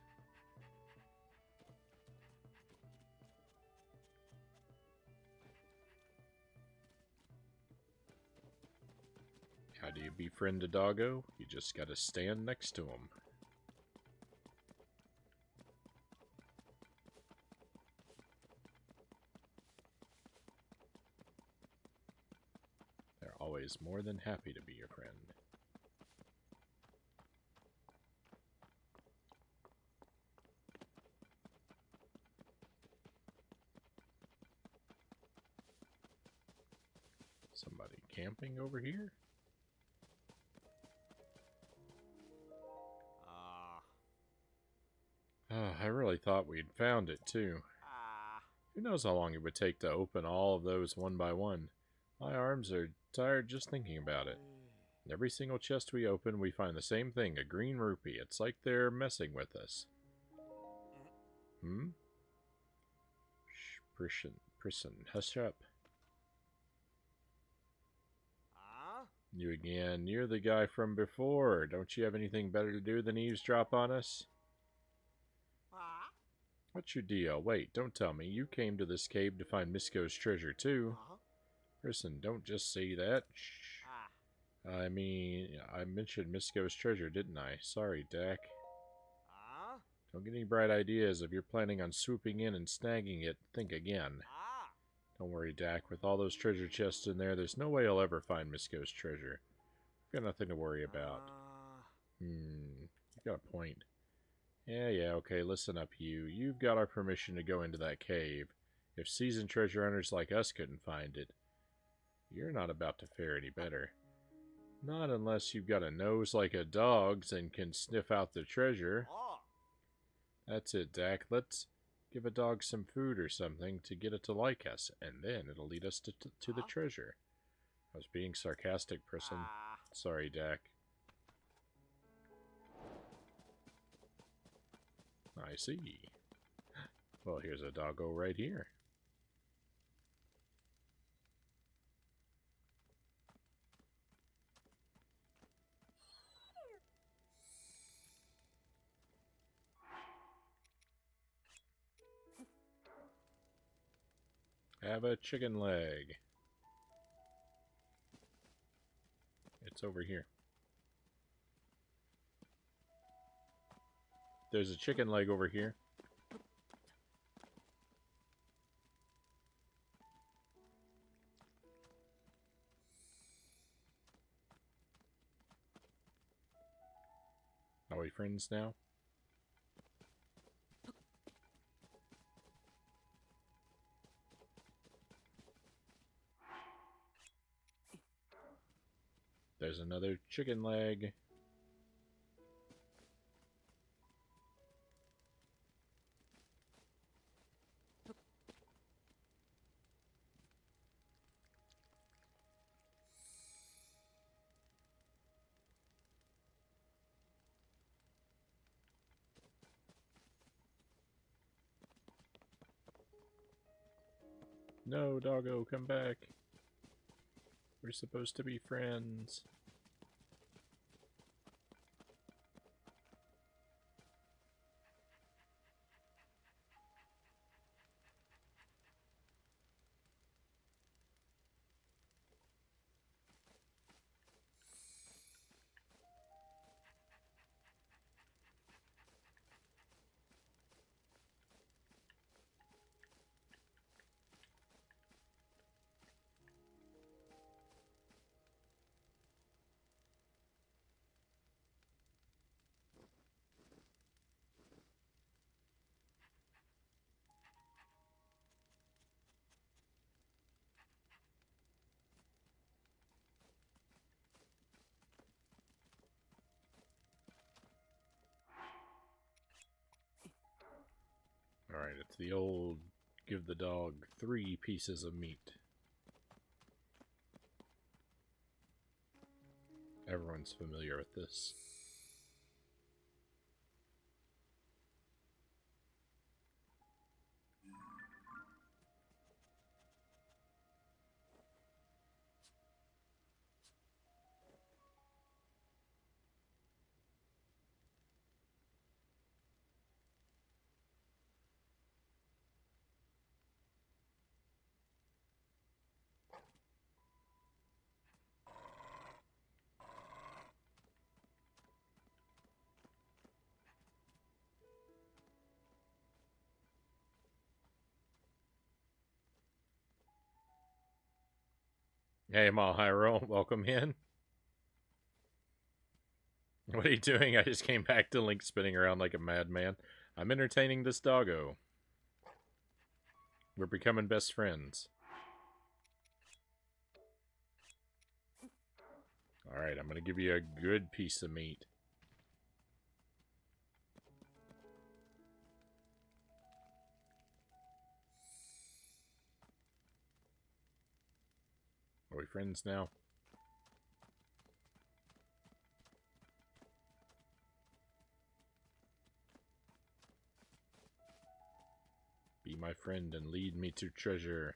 How do you befriend a doggo? You just gotta stand next to him. Always more than happy to be your friend. Somebody camping over here? I really thought we'd found it, too. Who knows how long it would take to open all of those one by one. My arms are tired just thinking about it. Every single chest we open, we find the same thing, a green rupee. It's like they're messing with us. Hmm? Shh, Prison, hush up. You again. You're the guy from before. Don't you have anything better to do than eavesdrop on us? What's your deal? Wait, don't tell me. You came to this cave to find Misko's treasure, too. Listen, don't just say that. Shh. I mean, I mentioned Misko's treasure, didn't I? Sorry, Dak. Don't get any bright ideas. If you're planning on swooping in and snagging it, think again. Don't worry, Dak. With all those treasure chests in there, there's no way I'll ever find Misko's treasure. We've got nothing to worry about. You got a point. Yeah, okay, listen up, you. You've got our permission to go into that cave. If seasoned treasure hunters like us couldn't find it, you're not about to fare any better. Not unless you've got a nose like a dog's and can sniff out the treasure. That's it, Dak. Let's give a dog some food or something to get it to like us, and then it'll lead us to the treasure. I was being sarcastic, person. Sorry, Dak. I see. Well, here's a doggo right here. Have a chicken leg. It's over here. There's a chicken leg over here. Are we friends now? There's another chicken leg. No, doggo, come back. We're supposed to be friends. Alright, it's the old give the dog 3 pieces of meat. Everyone's familiar with this. Hey, Mal Hyrule, welcome in. What are you doing? I just came back to Link spinning around like a madman. I'm entertaining this doggo. We're becoming best friends. Alright, I'm gonna give you a good piece of meat. Are we friends now? Be my friend and lead me to treasure.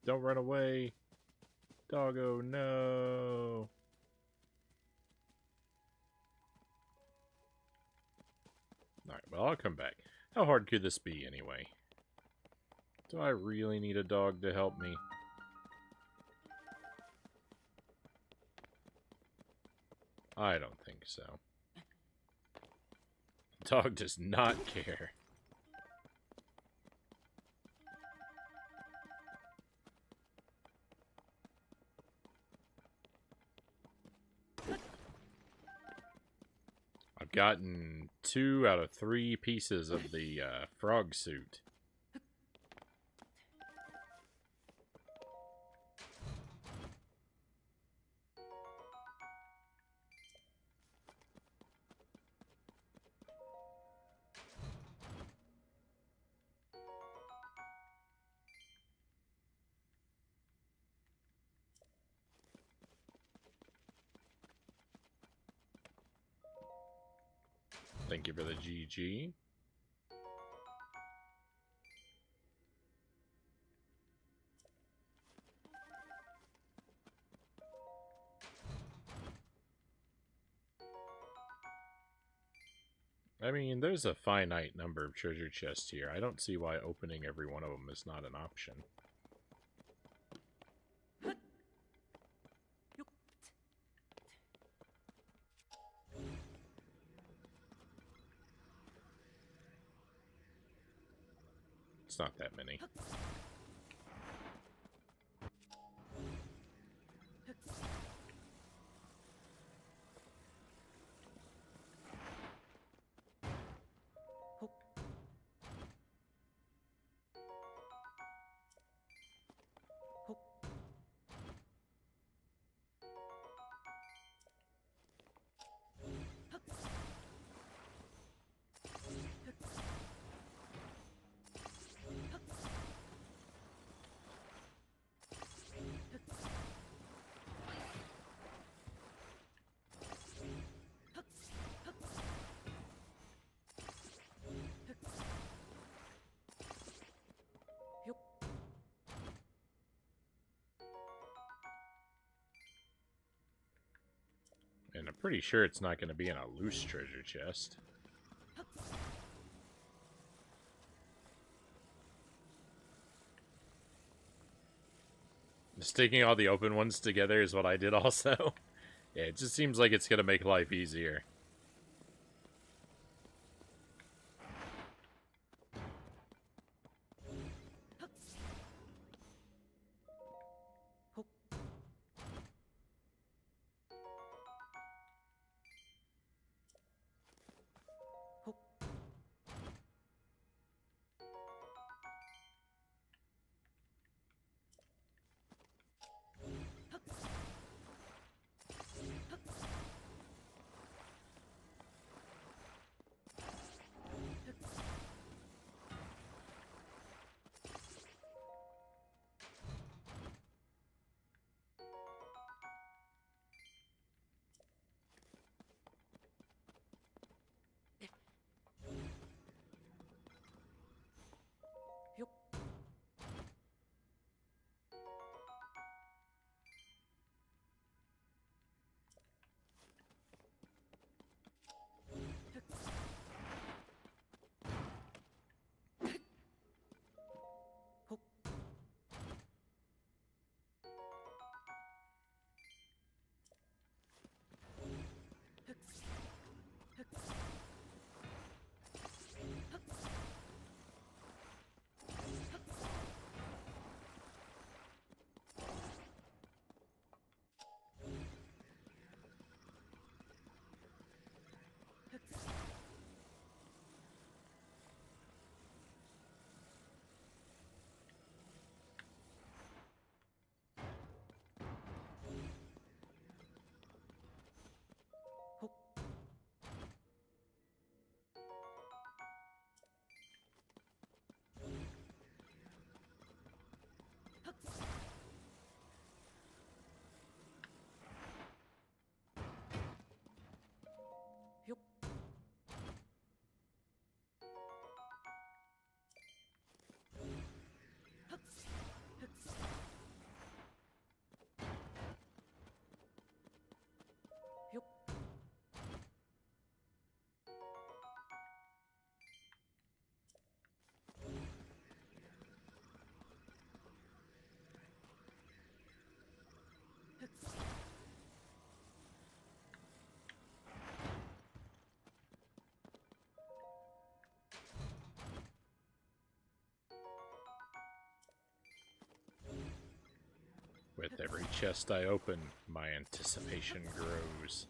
Don't run away. Doggo, no. Alright, well, I'll come back. How hard could this be, anyway? Do I really need a dog to help me? I don't think so. The dog does not care. I've gotten 2 out of 3 pieces of the frog suit. Thank you for the GG. I mean, there's a finite number of treasure chests here. I don't see why opening every one of them is not an option. It's not that many. And I'm pretty sure it's not going to be in a loose treasure chest. Sticking all the open ones together is what I did also. Yeah, it just seems like it's going to make life easier. chest I open, my anticipation grows.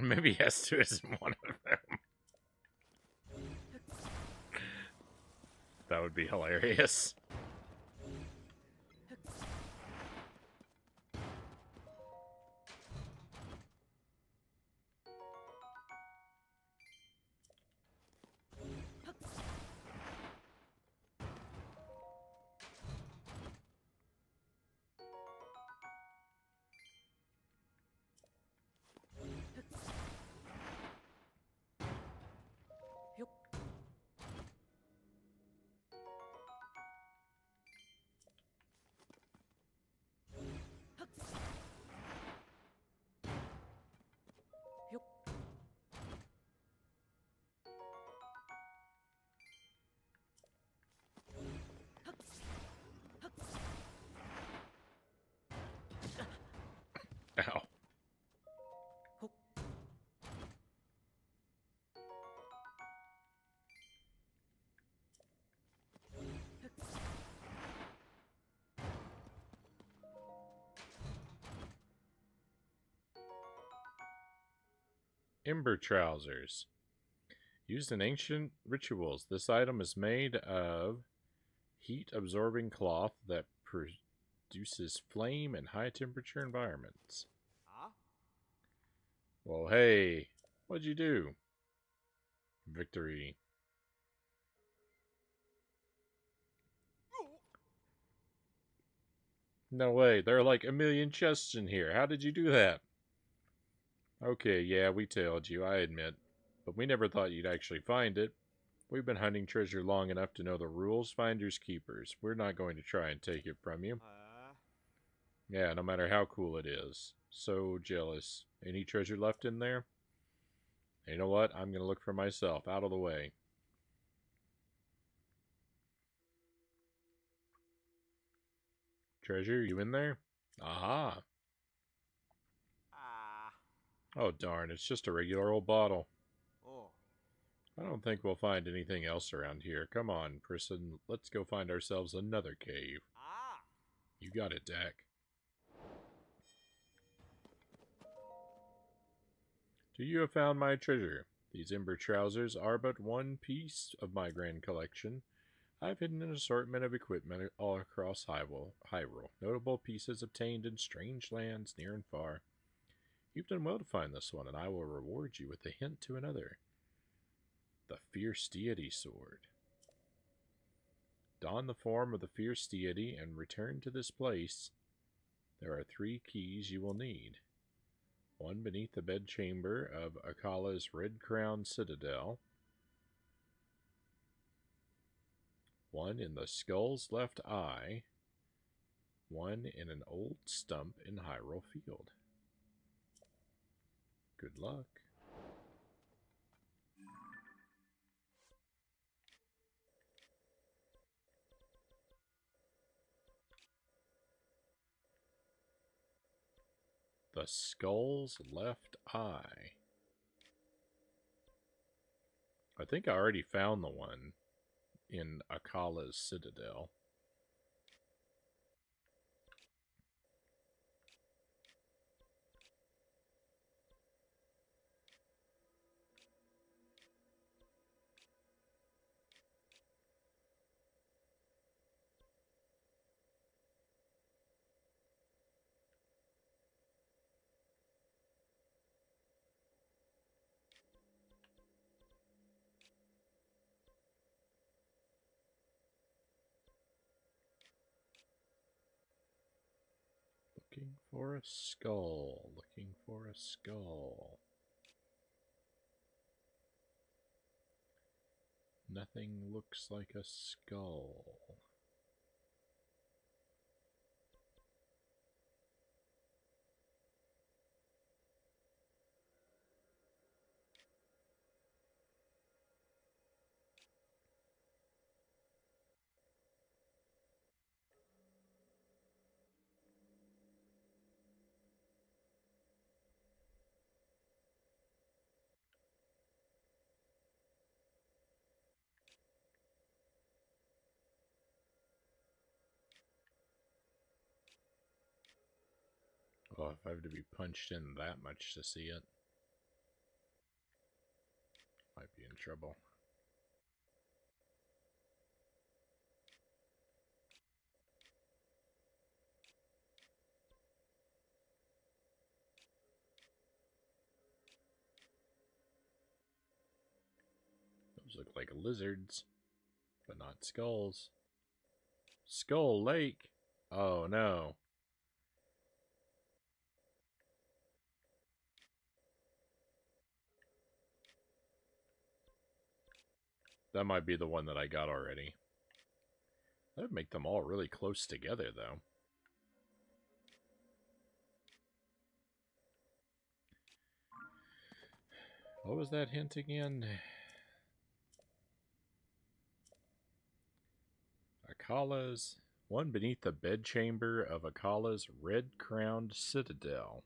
Maybe S2 isn't one of them. That would be hilarious. Ow. Ember trousers. Used in ancient rituals, this item is made of heat-absorbing cloth that produces flame in high-temperature environments. Well, hey, what'd you do? Victory. No way, there are like a million chests in here. How did you do that? Okay, yeah, we told you, I admit. But we never thought you'd actually find it. We've been hunting treasure long enough to know the rules, finders keepers. We're not going to try and take it from you. Yeah, no matter how cool it is. So jealous. Any treasure left in there? You know what? I'm going to look for myself. Out of the way. Treasure, you in there? Aha. Oh, darn. It's just a regular old bottle. I don't think we'll find anything else around here. Come on, person. Let's go find ourselves another cave. You got it, Dak. Do you have found my treasure? These ember trousers are but one piece of my grand collection. I've hidden an assortment of equipment all across Hyrule, notable pieces obtained in strange lands near and far. You've done well to find this one, and I will reward you with a hint to another. The Fierce Deity Sword. Don the form of the Fierce Deity and return to this place. There are 3 keys you will need. One beneath the bedchamber of Akala's Red Crown Citadel. One in the skull's left eye. One in an old stump in Hyrule Field. Good luck. The skull's left eye. I think I already found the one in Akala's Citadel. Looking for a skull. Looking for a skull. Nothing looks like a skull. if I have to be punched in that much to see it. Might be in trouble. Those look like lizards, but not skulls. Skull Lake! Oh no. That might be the one that I got already. That would make them all really close together, though. What was that hint again? Akala's. One beneath the bedchamber of Akala's red-crowned citadel.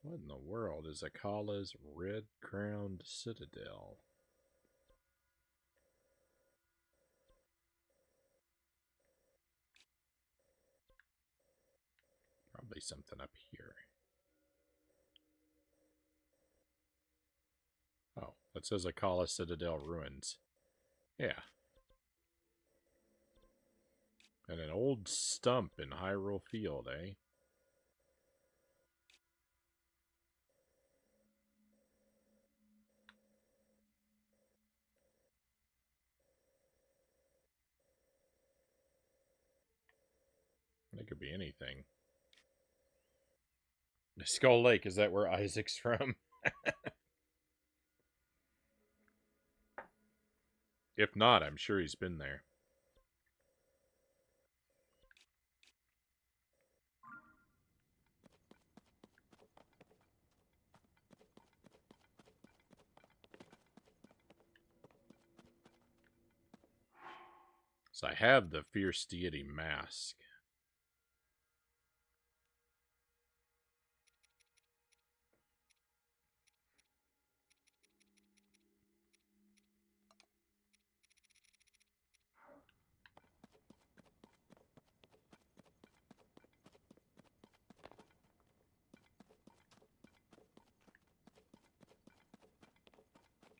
What in the world is Akala's red-crowned citadel? Probably something up here. Oh, that says Akala Citadel Ruins. Yeah. And an old stump in Hyrule Field, eh? It could be anything. Skull Lake, is that where Isaac's from? If not, I'm sure he's been there. So I have the Fierce Deity mask.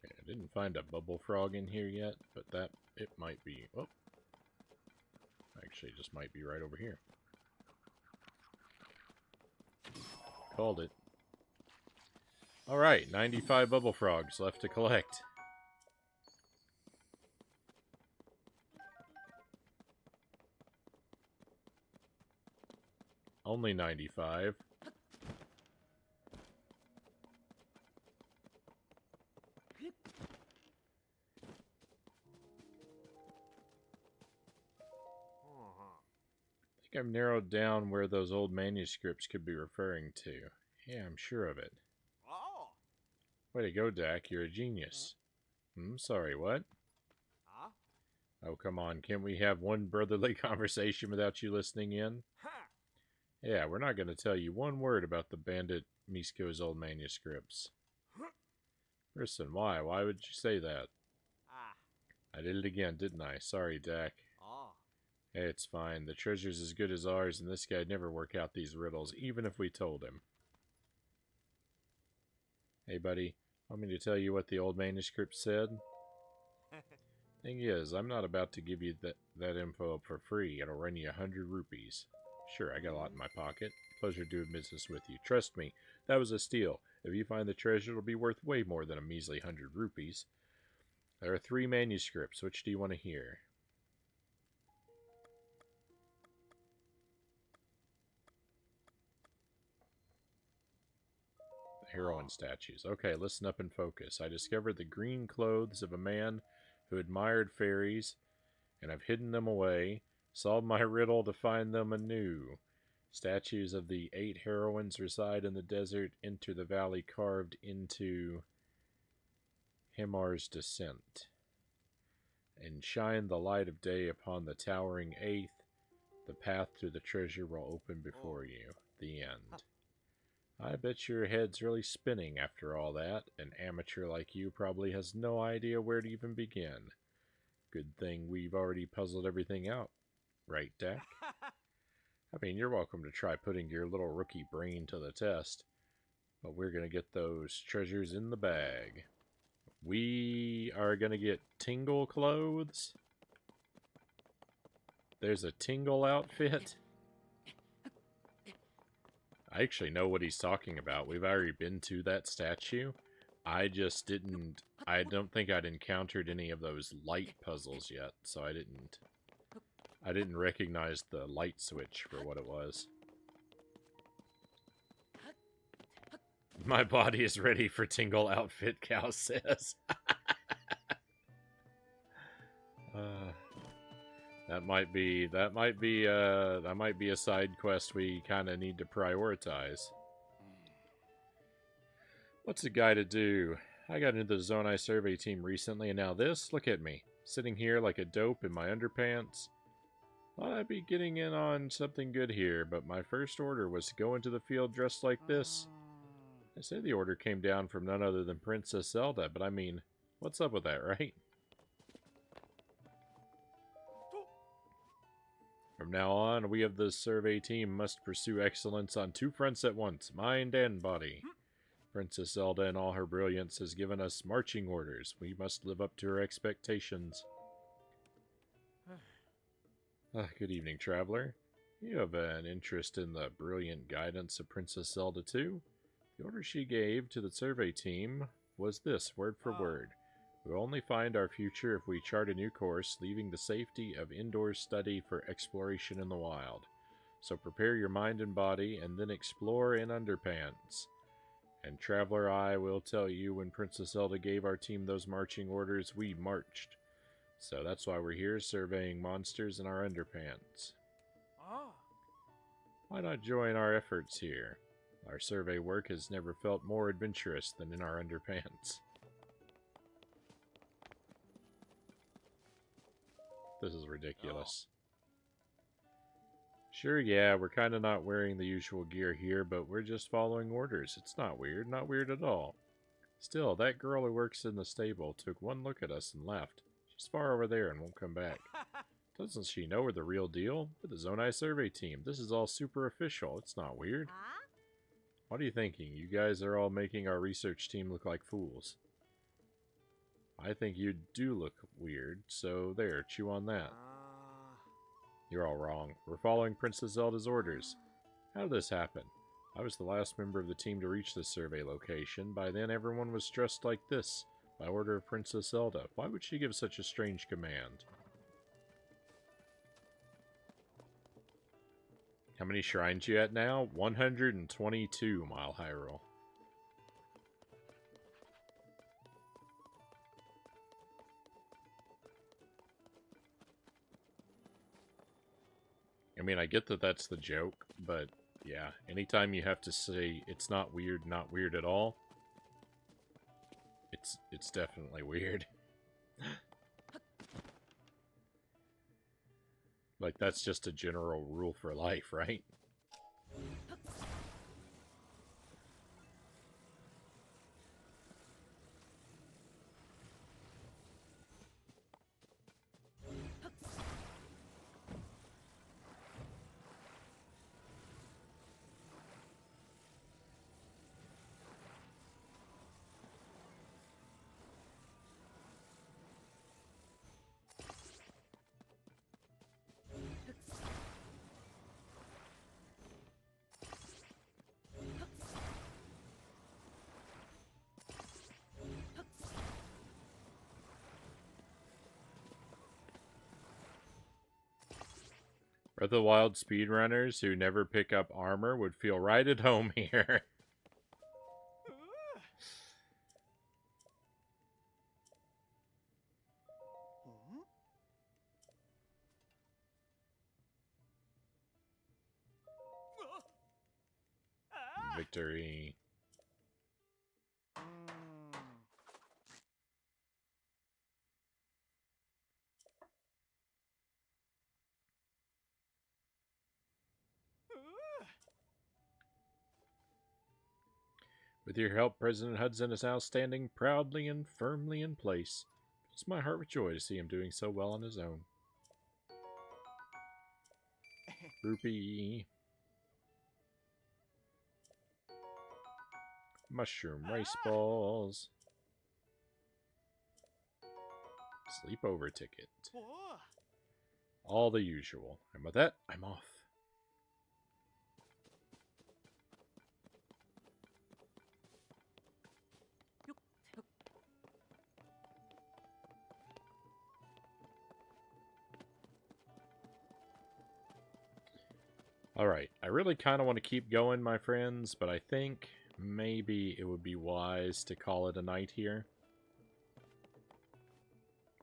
Okay, I didn't find a bubble frog in here yet, but that, it might be. Oh. Actually, it just might be right over here. Called it. Alright, 95 bubble frogs left to collect. Only 95. I think I've narrowed down where those old manuscripts could be referring to. Yeah, I'm sure of it. Oh. Way to go, Dak. You're a genius. Sorry, what? Huh? Oh, come on. Can't we have one brotherly conversation without you listening in? Ha. Yeah, we're not going to tell you one word about the bandit Misko's old manuscripts. Listen, why? Why would you say that? Ah. I did it again, didn't I? Sorry, Dak. Oh. Hey, it's fine. The treasure's as good as ours, and this guy'd never work out these riddles, even if we told him. Hey, buddy, want me to tell you what the old manuscript said? Thing is, I'm not about to give you that info for free. It'll run you 100 rupees. Sure, I got a lot in my pocket. Pleasure doing business with you. Trust me, that was a steal. If you find the treasure, it'll be worth way more than a measly 100 rupees. There are 3 manuscripts. Which do you want to hear? Heroine statues. Okay, listen up and focus. I discovered the green clothes of a man who admired fairies, and I've hidden them away. Solved my riddle to find them anew. Statues of the 8 heroines reside in the desert. Enter the valley carved into Himar's descent. and shine the light of day upon the towering 8th, the path to the treasure will open before you. The end. I bet your head's really spinning after all that. An amateur like you probably has no idea where to even begin. Good thing we've already puzzled everything out. Right, Dak? I mean, you're welcome to try putting your little rookie brain to the test, but we're going to get those treasures in the bag. We are going to get Tingle clothes. There's a Tingle outfit. I actually know what he's talking about. We've already been to that statue. I don't think I'd encountered any of those light puzzles yet, so I didn't recognize the light switch for what it was. My body is ready for Tingle outfit, Cow says. That might be a side quest we kind of need to prioritize. What's a guy to do? I got into the Zonai survey team recently, and now this? Look at me, sitting here like a dope in my underpants. Thought I'd be getting in on something good here, but my first order was to go into the field dressed like this. I say the order came down from none other than Princess Zelda, but I mean, what's up with that, right? From now on, we of the survey team must pursue excellence on 2 fronts at once, mind and body. Princess Zelda in all her brilliance has given us marching orders. We must live up to her expectations. Good evening, traveler. You have an interest in the brilliant guidance of Princess Zelda too? The order she gave to the survey team was this, word for word. We'll only find our future if we chart a new course, leaving the safety of indoor study for exploration in the wild. So prepare your mind and body, and then explore in underpants. And traveler, I will tell you, when Princess Zelda gave our team those marching orders, we marched. So that's why we're here, surveying monsters in our underpants. Why not join our efforts here? Our survey work has never felt more adventurous than in our underpants. This is ridiculous. Sure, yeah, we're kind of not wearing the usual gear here, but we're just following orders. It's not weird at all. Still, that girl who works in the stable took one look at us and left. She's far over there and won't come back. Doesn't she know we're the real deal? We're the Zonai survey team. This is all super official. It's not weird. What are you thinking? You guys are all making our research team look like fools. I think you do look weird, so there, chew on that. You're all wrong. We're following Princess Zelda's orders. How did this happen? I was the last member of the team to reach the survey location. By then, everyone was dressed like this, by order of Princess Zelda. Why would she give such a strange command? How many shrines you at now? 122, Mile Hyrule. I mean, I get that that's the joke, but yeah, anytime you have to say it's not weird at all, it's definitely weird. Like, that's just a general rule for life, right? Breath of the Wild speedrunners who never pick up armor would feel right at home here. Victory. With your help, President Hudson is now standing proudly and firmly in place. Fills my heart with joy to see him doing so well on his own. Rupee. Mushroom rice balls. Sleepover ticket. Oh. All the usual. And with that, I'm off. Alright, I really kind of want to keep going, my friends, but I think maybe it would be wise to call it a night here.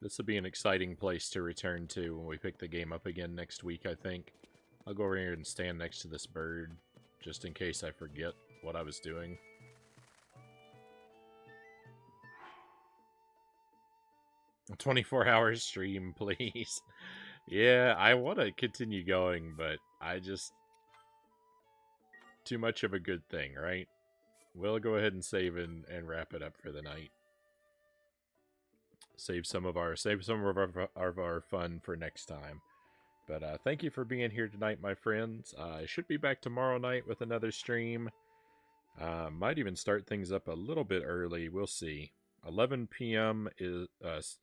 This will be an exciting place to return to when we pick the game up again next week, I think. I'll go over here and stand next to this bird, just in case I forget what I was doing. A 24-hour stream, please. Yeah, I want to continue going, but I just... Too much of a good thing, right? We'll go ahead and save and wrap it up for the night. Save some of our fun for next time. But thank you for being here tonight, my friends. I should be back tomorrow night with another stream. Might even start things up a little bit early. We'll see. 11 p.m. is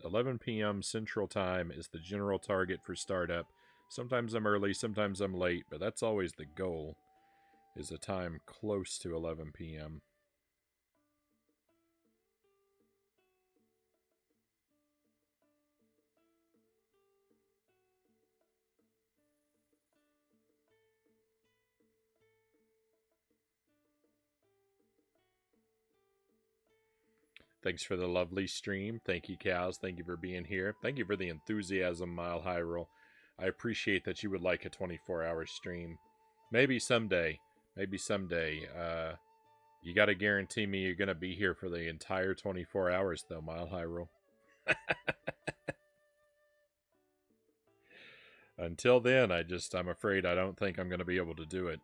11 p.m. Central Time is the general target for startup. Sometimes I'm early, sometimes I'm late, but that's always the goal. Is a time close to 11 p.m. Thanks for the lovely stream. Thank you, Cows. Thank you for being here. Thank you for the enthusiasm, Mile Hyrule. I appreciate that you would like a 24-hour stream. Maybe someday. Maybe someday. You got to guarantee me you're going to be here for the entire 24 hours, though, Mile Hyrule. Until then, I'm afraid I don't think I'm going to be able to do it.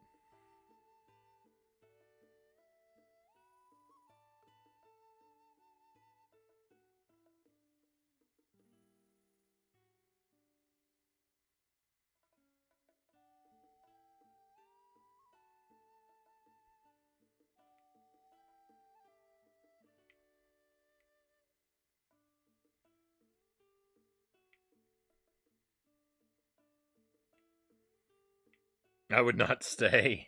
I would not stay.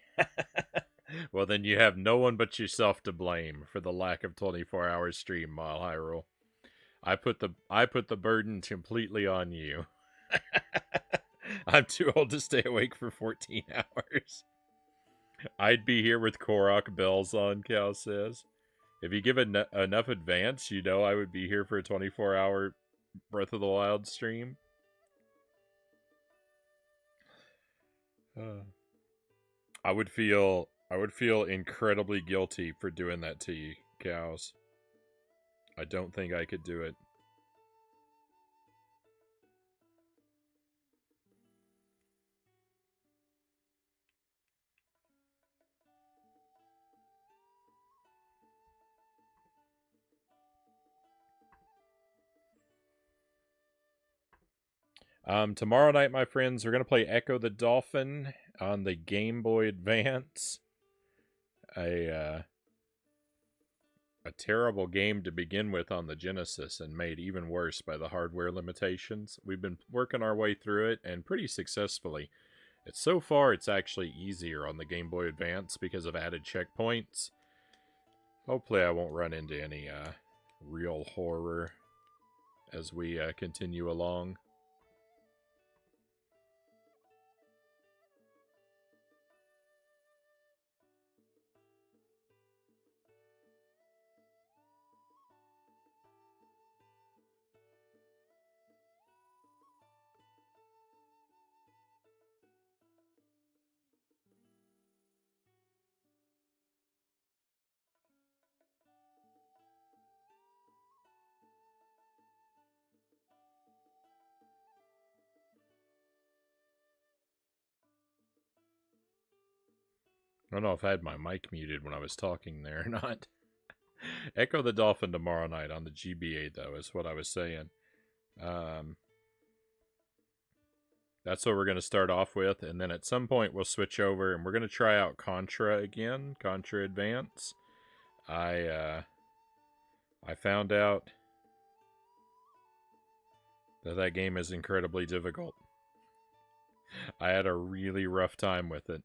Well, then you have no one but yourself to blame for the lack of 24-hour stream, Mile Hyrule. I put the burden completely on you. I'm too old to stay awake for 14 hours. I'd be here with Korok bells on, Cal says. If you give enough advance, you know I would be here for a 24-hour Breath of the Wild stream. I would feel incredibly guilty for doing that to you, Cows. I don't think I could do it. Tomorrow night, my friends, we're going to play Echo the Dolphin on the Game Boy Advance. A terrible game to begin with on the Genesis and made even worse by the hardware limitations. We've been working our way through it, and pretty successfully. So far, it's actually easier on the Game Boy Advance because of added checkpoints. Hopefully I won't run into any real horror as we continue along. I don't know if I had my mic muted when I was talking there or not. Echo the Dolphin tomorrow night on the GBA, though, is what I was saying. Um, that's what we're going to start off with, and then at some point we'll switch over and we're going to try out Contra again, Contra Advance. I found out that game is incredibly difficult. I had a really rough time with it.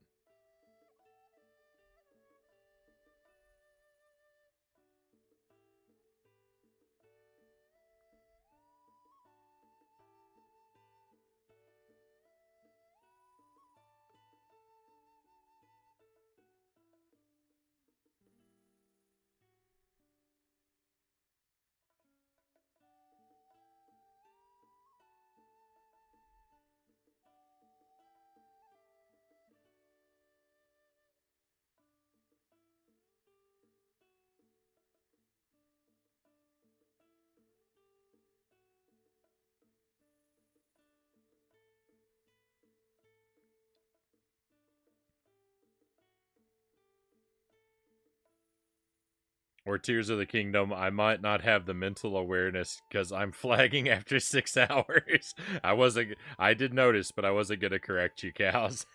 Or Tears of the Kingdom, I might not have the mental awareness because I'm flagging after 6 hours. I did notice, but I wasn't going to correct you, cows.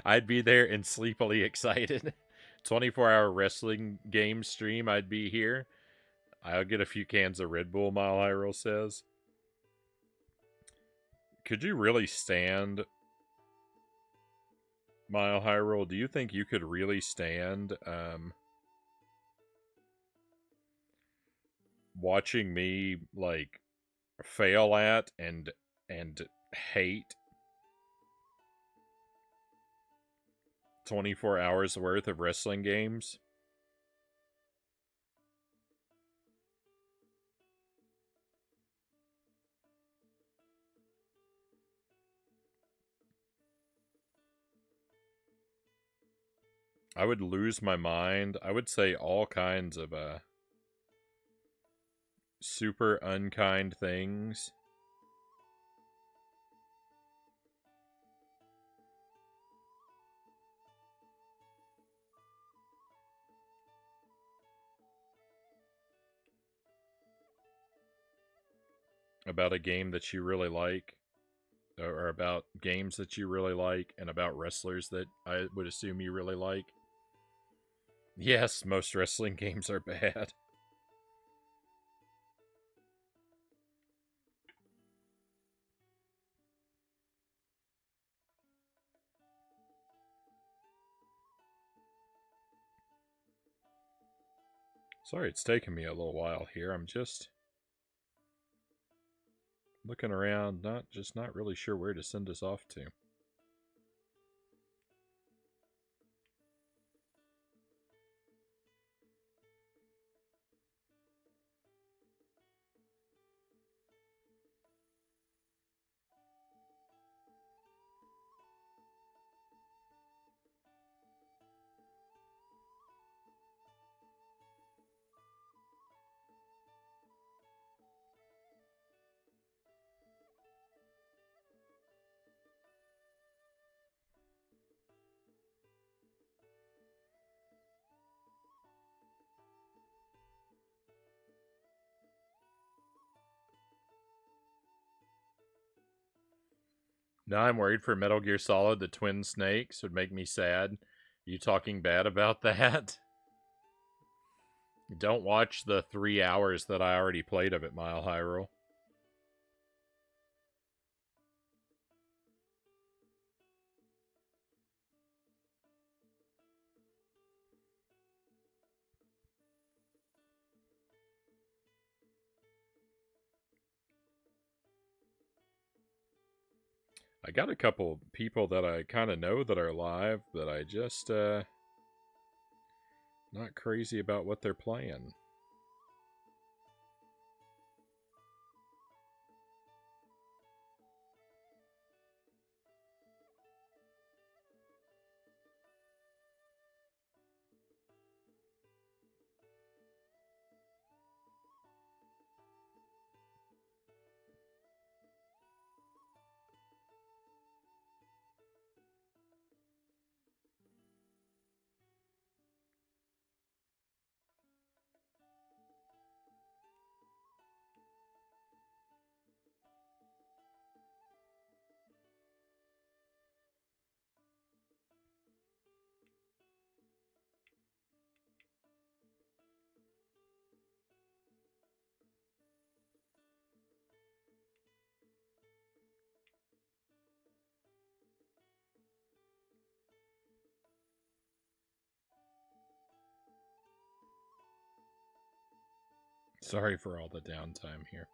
I'd be there and sleepily excited. 24-hour wrestling game stream, I'd be here. I'll get a few cans of Red Bull, Mile Hyrule says. Could you really stand Mile Hyrule? Do you think you could really stand watching me like fail at and hate 24 hours worth of wrestling games? I would lose my mind. I would say all kinds of super unkind things. About a game that you really like, or about games that you really like, and about wrestlers that I would assume you really like. Yes, most wrestling games are bad. Sorry it's taking me a little while here. I'm just looking around, not really sure where to send us off to. Now I'm worried for Metal Gear Solid, the Twin Snakes would make me sad. You talking bad about that? Don't watch the 3 hours that I already played of it, Mile Hyrule. I got a couple people that I kind of know that are live, but I just not crazy about what they're playing. Sorry for all the downtime here.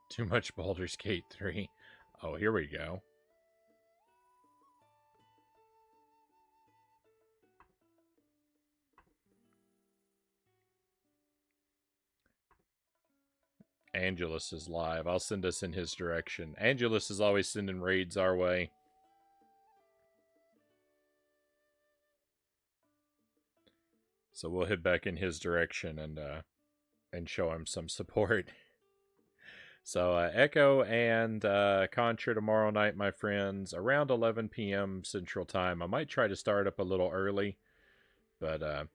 Too much Baldur's Gate 3. Oh, here we go. Angelus is live. I'll send us in his direction. Angelus is always sending raids our way. So we'll head back in his direction and show him some support. So Echo and Contra tomorrow night, my friends, around 11 p.m. Central Time. I might try to start up a little early, but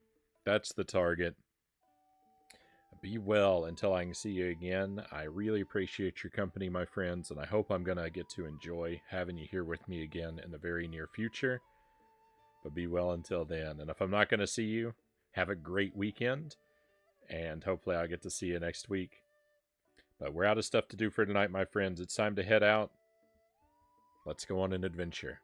that's the target. Be well until I can see you again. I really appreciate your company, my friends, and I hope I'm going to get to enjoy having you here with me again in the very near future. But be well until then. And if I'm not going to see you, have a great weekend, and hopefully I'll get to see you next week. But we're out of stuff to do for tonight, my friends. It's time to head out. Let's go on an adventure.